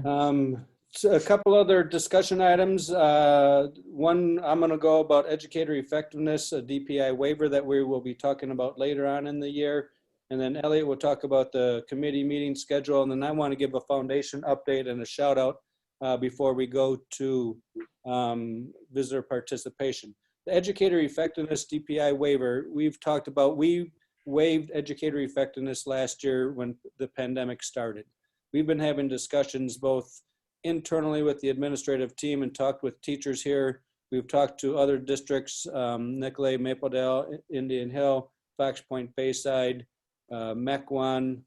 So a couple other discussion items. One, I'm going to go about educator effectiveness, a DPI waiver that we will be talking about later on in the year. And then Elliot will talk about the committee meeting schedule. And then I want to give a foundation update and a shout out. before we go to visitor participation. The educator effectiveness DPI waiver, we've talked about, we waived educator effectiveness last year when the pandemic started. We've been having discussions both internally with the administrative team and talked with teachers here. We've talked to other districts, Nicolay, Mapledale, Indian Hill, Fox Point, Bayside, Mequon,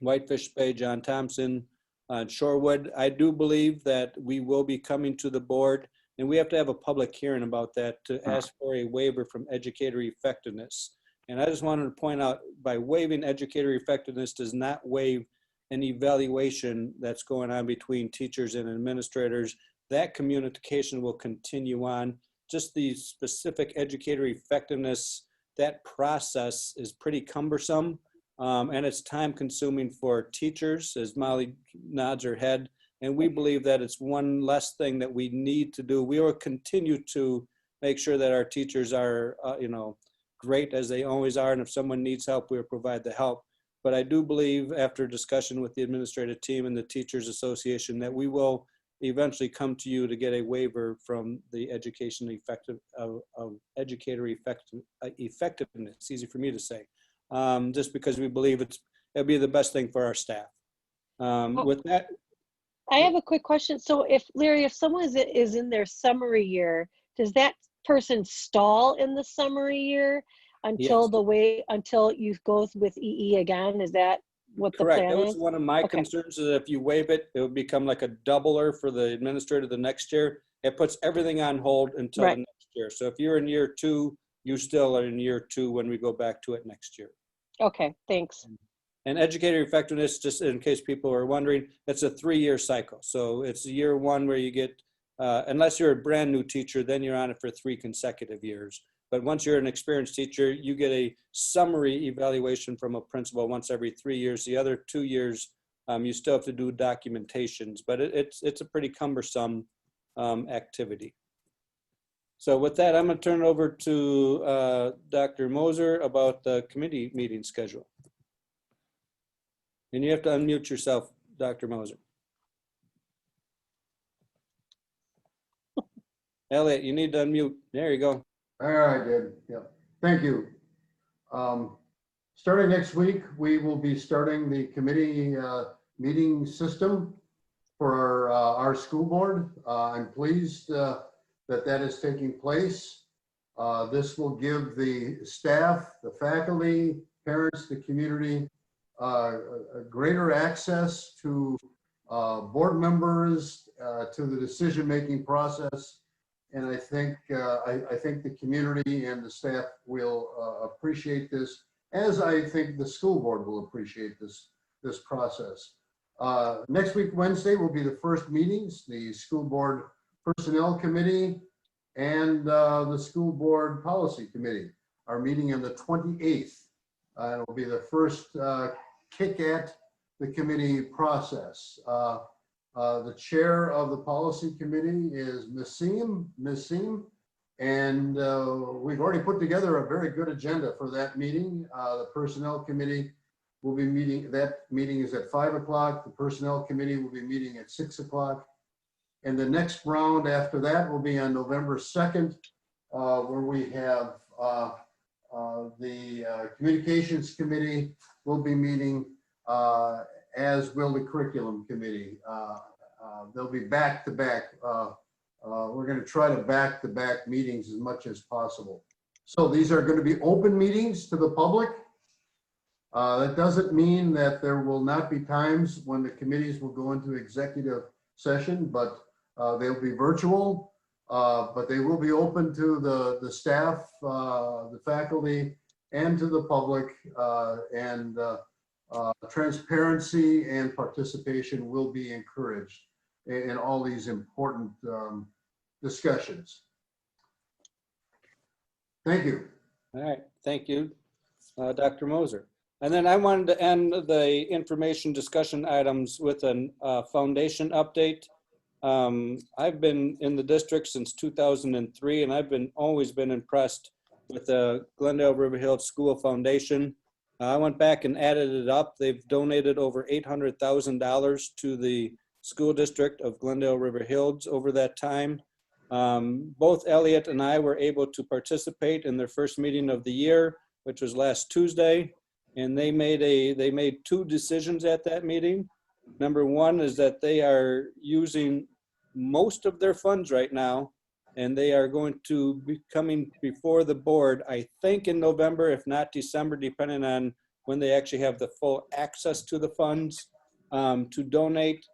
Whitefish Bay, John Thompson, Shorewood. I do believe that we will be coming to the board, and we have to have a public hearing about that to ask for a waiver from educator effectiveness. And I just wanted to point out, by waiving educator effectiveness does not waive an evaluation that's going on between teachers and administrators. That communication will continue on. Just the specific educator effectiveness, that process is pretty cumbersome, and it's time consuming for teachers, as Molly nods her head. And we believe that it's one less thing that we need to do. We will continue to make sure that our teachers are, great as they always are. And if someone needs help, we'll provide the help. But I do believe, after discussion with the administrative team and the Teachers Association, that we will eventually come to you to get a waiver from the education educator effectiveness. Easy for me to say, just because we believe it'll be the best thing for our staff. With that, I have a quick question. So if, Larry, if someone is in their summary year, does that person stall in the summary year until yes. until you go with EE again? Is that what the Correct. plan That is? was one of my concerns, is that if you waive it, it would become like a doubler for the administrator the next year. It puts everything on hold until the next year. So if you're in year 2, you still are in year 2 when we go back to it next year. Okay, thanks. And educator effectiveness, just in case people are wondering, it's a 3-year cycle. So it's year 1 where you get, unless you're a brand new teacher, then you're on it for 3 consecutive years. But once you're an experienced teacher, you get a summary evaluation from a principal once every 3 years. The other 2 years, you still have to do documentations, but it's a pretty cumbersome activity. So with that, I'm going to turn it over to Dr. Moser about the committee meeting schedule. And you have to unmute yourself, Dr. Moser. Elliot, you need to unmute. There you go. All right, Ed. Yeah, thank you. Starting next week, we will be starting the committee meeting system for our school board. I'm pleased that is taking place. This will give the staff, the faculty, parents, the community a greater access to board members, to the decision-making process. And I think the community and the staff will appreciate this, as I think the school board will appreciate this process. Next week, Wednesday, will be the first meetings, the school board personnel committee and the school board policy committee are meeting on the 28th. It will be the first kick at the committee process. The chair of the policy committee is Ms. Seam, and we've already put together a very good agenda for that meeting. The personnel committee will be meeting, that meeting is at 5 o'clock. The personnel committee will be meeting at 6 o'clock. And the next round after that will be on November 2nd, where we have the communications committee will be meeting, as will the curriculum committee. They'll be back to back. We're going to try to back meetings as much as possible. So these are going to be open meetings to the public. That doesn't mean that there will not be times when the committees will go into executive session, but they'll be virtual, but they will be open to the staff, the faculty, and to the public, and transparency and participation will be encouraged in all these important discussions. Thank you. All right, thank you, Dr. Moser. And then I wanted to end the information discussion items with a foundation update. I've been in the district since 2003, and I've always been impressed with the Glendale-River Hill School Foundation. I went back and added it up. They've donated over $800,000 to the School District of Glendale-River Hills over that time. Both Elliot and I were able to participate in their first meeting of the year, which was last Tuesday. And they made two decisions at that meeting. Number one is that they are using most of their funds right now, and they are going to be coming before the board, I think in November, if not December, depending on when they actually have the full access to the funds, to donate,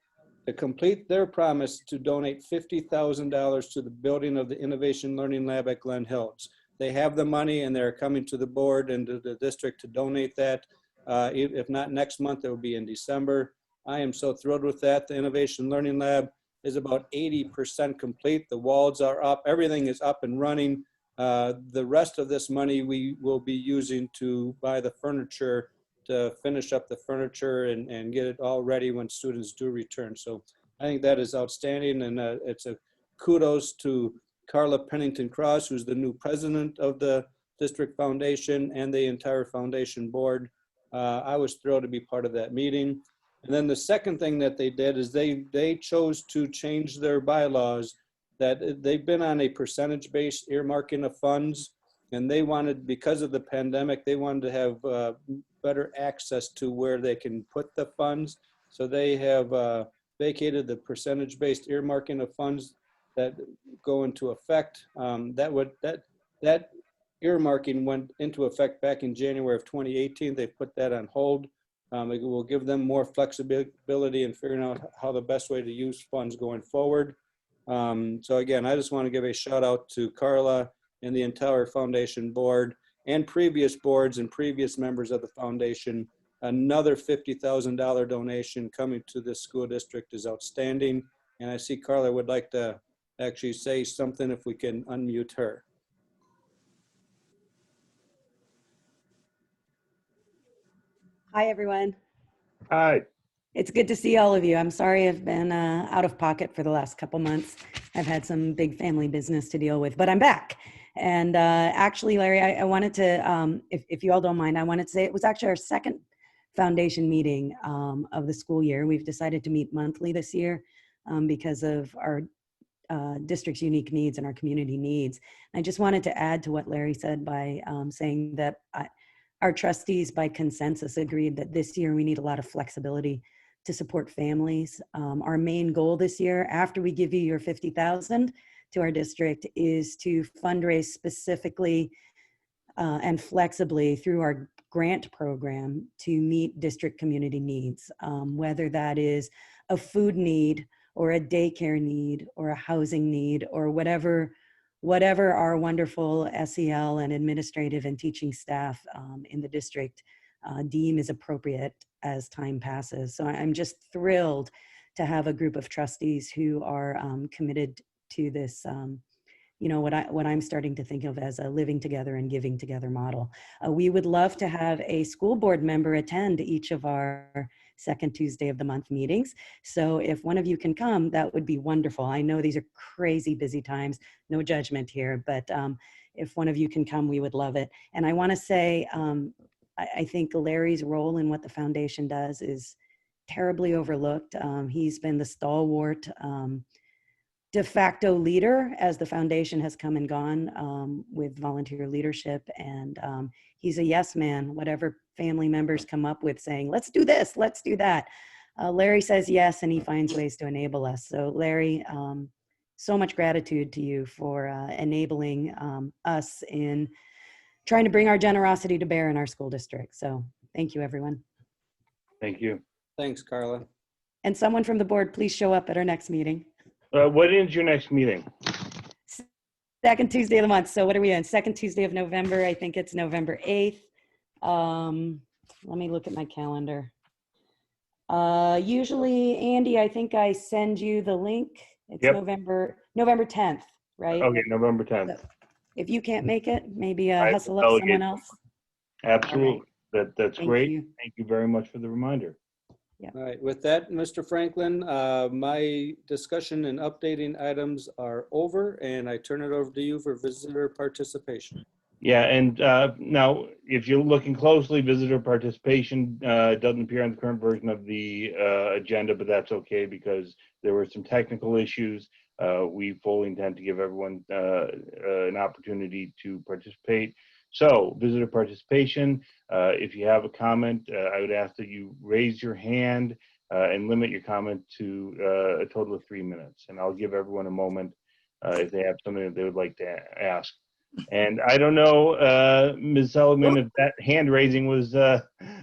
to complete their promise to donate $50,000 to the building of the Innovation Learning Lab at Glen Hills. They have the money and they're coming to the board and to the district to donate that. If not next month, it will be in December. I am so thrilled with that. The Innovation Learning Lab is about 80% complete. The walls are up, everything is up and running. The rest of this money we will be using to buy the furniture, to finish up the furniture and get it all ready when students do return. So I think that is outstanding, and it's a kudos to Carla Pennington Cross, who's the new president of the District Foundation, and the entire foundation board. I was thrilled to be part of that meeting. And then the second thing that they did is they chose to change their bylaws, that they've been on a percentage-based earmarking of funds, and they wanted, because of the pandemic, they wanted to have better access to where they can put the funds. So they have vacated the percentage-based earmarking of funds that go into effect. That earmarking went into effect back in January of 2018. They've put that on hold. It will give them more flexibility in figuring out how the best way to use funds going forward. So again, I just want to give a shout out to Carla and the entire foundation board and previous boards and previous members of the foundation. Another $50,000 donation coming to this school district is outstanding. And I see Carla would like to actually say something if we can unmute her. Hi, everyone. Hi. It's good to see all of you. I'm sorry I've been out of pocket for the last couple months. I've had some big family business to deal with, but I'm back. And actually, Larry, I wanted to, if you all don't mind, I wanted to say it was actually our second foundation meeting of the school year. We've decided to meet monthly this year because of our district's unique needs and our community needs. I just wanted to add to what Larry said by saying that our trustees by consensus agreed that this year we need a lot of flexibility to support families. Our main goal this year, after we give you your $50,000 to our district, is to fundraise specifically and flexibly through our grant program to meet district community needs, whether that is a food need or a daycare need or a housing need or whatever our wonderful SEL and administrative and teaching staff in the district deem is appropriate as time passes. So I'm just thrilled to have a group of trustees who are committed to this, what I'm starting to think of as a living together and giving together model. We would love to have a school board member attend each of our second Tuesday of the month meetings. So if one of you can come, that would be wonderful. I know these are crazy busy times, no judgment here, but if one of you can come, we would love it. And I want to say, I think Larry's role in what the foundation does is terribly overlooked. He's been the stalwart de facto leader as the foundation has come and gone with volunteer leadership. And he's a yes man, whatever family members come up with saying, let's do this, let's do that. Larry says yes, and he finds ways to enable us. So Larry, so much gratitude to you for enabling us in trying to bring our generosity to bear in our school district. So thank you, everyone. Thank you. Thanks, Carla. And someone from the board, please show up at our next meeting. What is your next meeting? Second Tuesday of the month. So what are we on? Second Tuesday of November. I think it's November 8th. Let me look at my calendar. Usually, Andy, I think I send you the link. It's Yep. November 10th, right? Okay, November 10th. So if you can't make it, maybe I hustle will up delegate. someone else. Absolutely. That's Thank great. you. Thank you very much for the reminder. All right, with that, Mr. Franklin, my discussion and updating items are over, and I turn it over to you for visitor participation. Yeah, and now if you're looking closely, visitor participation doesn't appear on the current version of the agenda, but that's okay because there were some technical issues. We fully intend to give everyone an opportunity to participate. So visitor participation, if you have a comment, I would ask that you raise your hand and limit your comment to a total of 3 minutes. And I'll give everyone a moment if they have something that they would like to ask. And I don't know, Ms. Seligman, if that hand raising was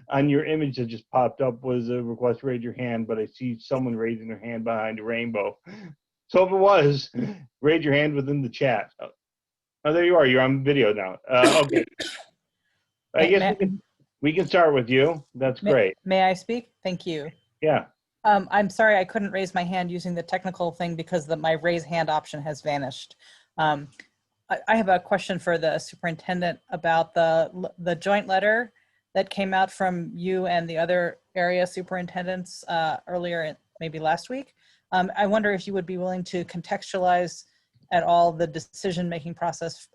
on your image that just popped up was a request to raise your hand, but I see someone raising their hand behind a rainbow. So if it was, raise your hand within the chat. Oh, there you are. You're on video now. Okay. I guess we can start with you. That's great. May I speak? Thank you. Yeah. I'm sorry I couldn't raise my hand using the technical thing because my raise hand option has vanished. I have a question for the superintendent about the joint letter that came out from you and the other area superintendents earlier, maybe last week. I wonder if you would be willing to contextualize at all the decision-making process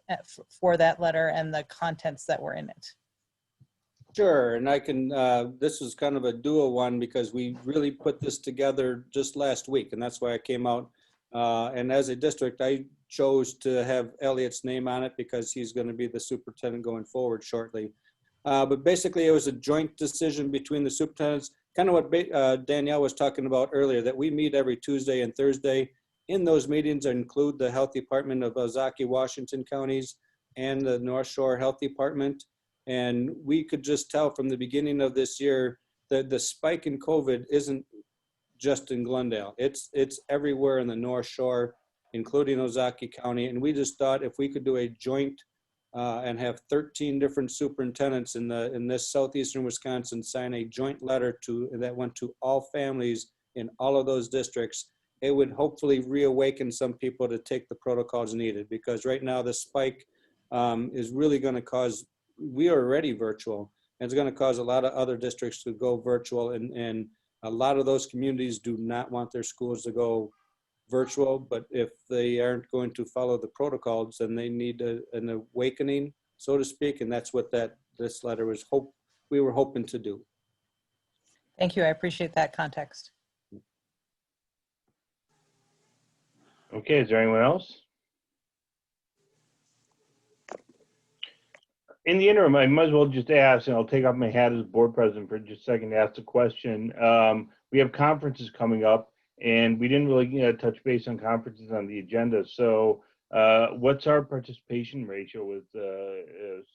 for that letter and the contents that were in it. Sure, and I can, this is kind of a dual one because we really put this together just last week, and that's why I came out. And as a district, I chose to have Elliot's name on it because he's going to be the superintendent going forward shortly. But basically, it was a joint decision between the superintendents, kind of what Danielle was talking about earlier, that we meet every Tuesday and Thursday. In those meetings include the Health Department of Ozaukee, Washington counties and the North Shore Health Department. And we could just tell from the beginning of this year that the spike in COVID isn't just in Glendale. It's everywhere in the North Shore, including Ozaukee County. And we just thought if we could do a joint and have 13 different superintendents in this southeastern Wisconsin sign a joint letter that went to all families in all of those districts, it would hopefully reawaken some people to take the protocols needed. Because right now the spike is really going to cause, we are already virtual, and it's going to cause a lot of other districts to go virtual, and a lot of those communities do not want their schools to go virtual, but if they aren't going to follow the protocols, then they need an awakening, so to speak, and that's what this letter was we were hoping to do. Thank you, I appreciate that context. Okay, is there anyone else? In the interim, I might as well just ask, and I'll take off my hat as board president for just a second to ask the question. We have conferences coming up, and we didn't really touch base on conferences on the agenda. So what's our participation ratio with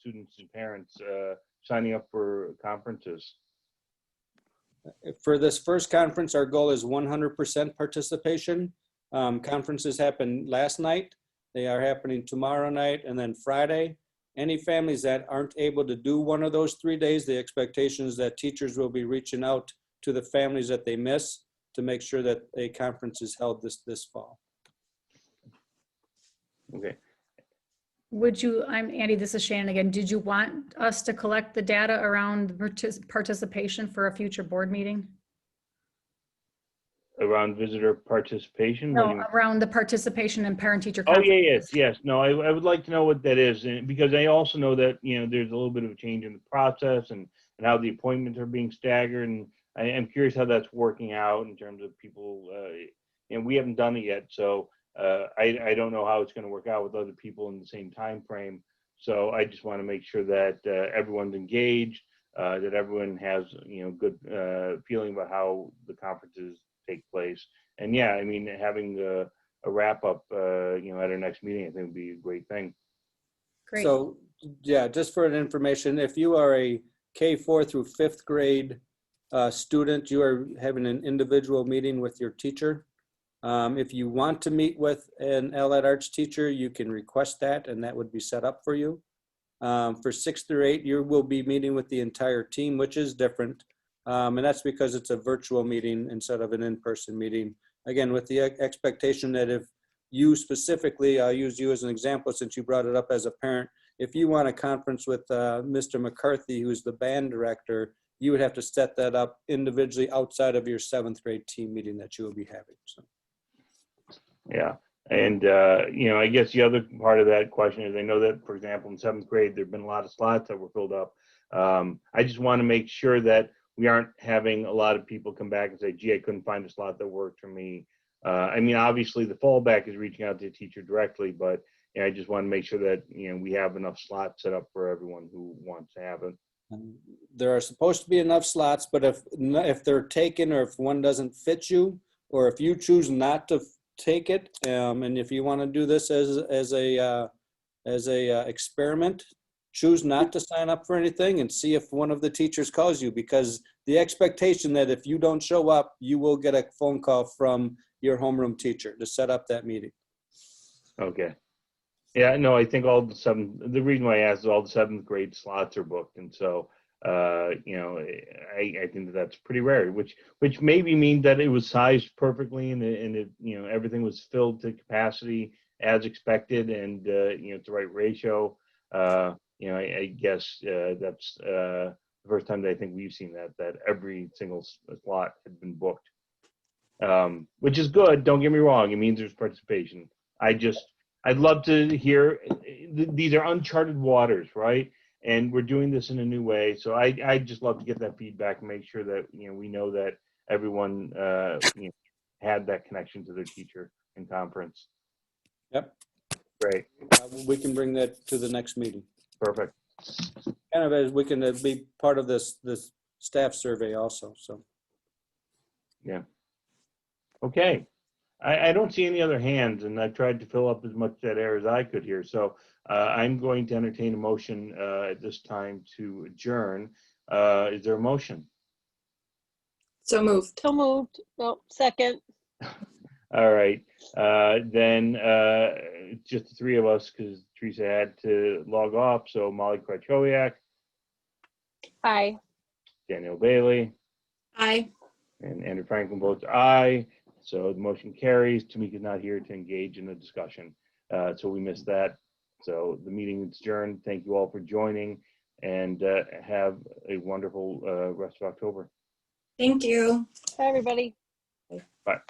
students and parents signing up for conferences? For this first conference, our goal is 100% participation. Conferences happened last night. They are happening tomorrow night and then Friday. Any families that aren't able to do one of those 3 days, the expectation is that teachers will be reaching out to the families that they miss to make sure that a conference is held this fall. Okay. I'm Andy, this is Shannon again. Did you want us to collect the data around participation for a future board meeting? Around visitor participation? No, around the participation in parent-teacher Oh, conferences. yes. No, I would like to know what that is, and because I also know that, there's a little bit of a change in the process and how the appointments are being staggered, and I am curious how that's working out in terms of people, and we haven't done it yet, so I don't know how it's going to work out with other people in the same time frame. So I just want to make sure that everyone's engaged, that everyone has, good feeling about how the conferences take place. And yeah, I mean, having a wrap up, at our next meeting, I think would be a great thing. Great. So yeah, just for information, if you are a K4 through 5th grade student, you are having an individual meeting with your teacher. If you want to meet with an allied arts teacher, you can request that, and that would be set up for you. For 6th through 8, you will be meeting with the entire team, which is different. And that's because it's a virtual meeting instead of an in-person meeting. Again, with the expectation that if you specifically, I'll use you as an example since you brought it up as a parent, if you want a conference with Mr. McCarthy, who's the band director, you would have to set that up individually outside of your 7th grade team meeting that you will be having. So. Yeah, And, I guess the other part of that question is I know that, for example, in 7th grade, there've been a lot of slots that were filled up. I just want to make sure that we aren't having a lot of people come back and say, gee, I couldn't find a slot that worked for me. Obviously the fallback is reaching out to the teacher directly, but I just want to make sure that, we have enough slots set up for everyone who wants to have it. There are supposed to be enough slots, but if they're taken, or if one doesn't fit you, or if you choose not to take it, and if you want to do this as a experiment, choose not to sign up for anything and see if one of the teachers calls you, because the expectation that if you don't show up, you will get a phone call from your homeroom teacher to set up that meeting. Okay. Yeah, no, I think the reason why I asked is all the 7th grade slots are booked. And so, I think that's pretty rare, which maybe means that it was sized perfectly and it everything was filled to capacity as expected, and, it's the right ratio. I guess that's the first time that I think we've seen that every single slot had been booked, which is good. Don't get me wrong. It means there's participation. I'd love to hear, these are uncharted waters, right? And we're doing this in a new way. So I'd just love to get that feedback and make sure that, we know that everyone, had that connection to their teacher in conference. Yep. Great. We can bring that to the next meeting. Perfect. Kind of as we can be part of this staff survey also, so. Yeah. Okay. I don't see any other hands, and I've tried to fill up as much dead air as I could here. So I'm going to entertain a motion at this time to adjourn. Is there a motion? So moved. So moved. No, second. All right. Then just the three of us, because Teresa had to log off. So Molly Krachowiak, Aye. Daniel Bailey, Aye. and Andrew Franklin votes aye. So the motion carries. Tamika's not here to engage in a discussion. So we missed that. So the meeting is adjourned. Thank you all for joining, and have a wonderful rest of October. Thank you. Bye, everybody. Bye.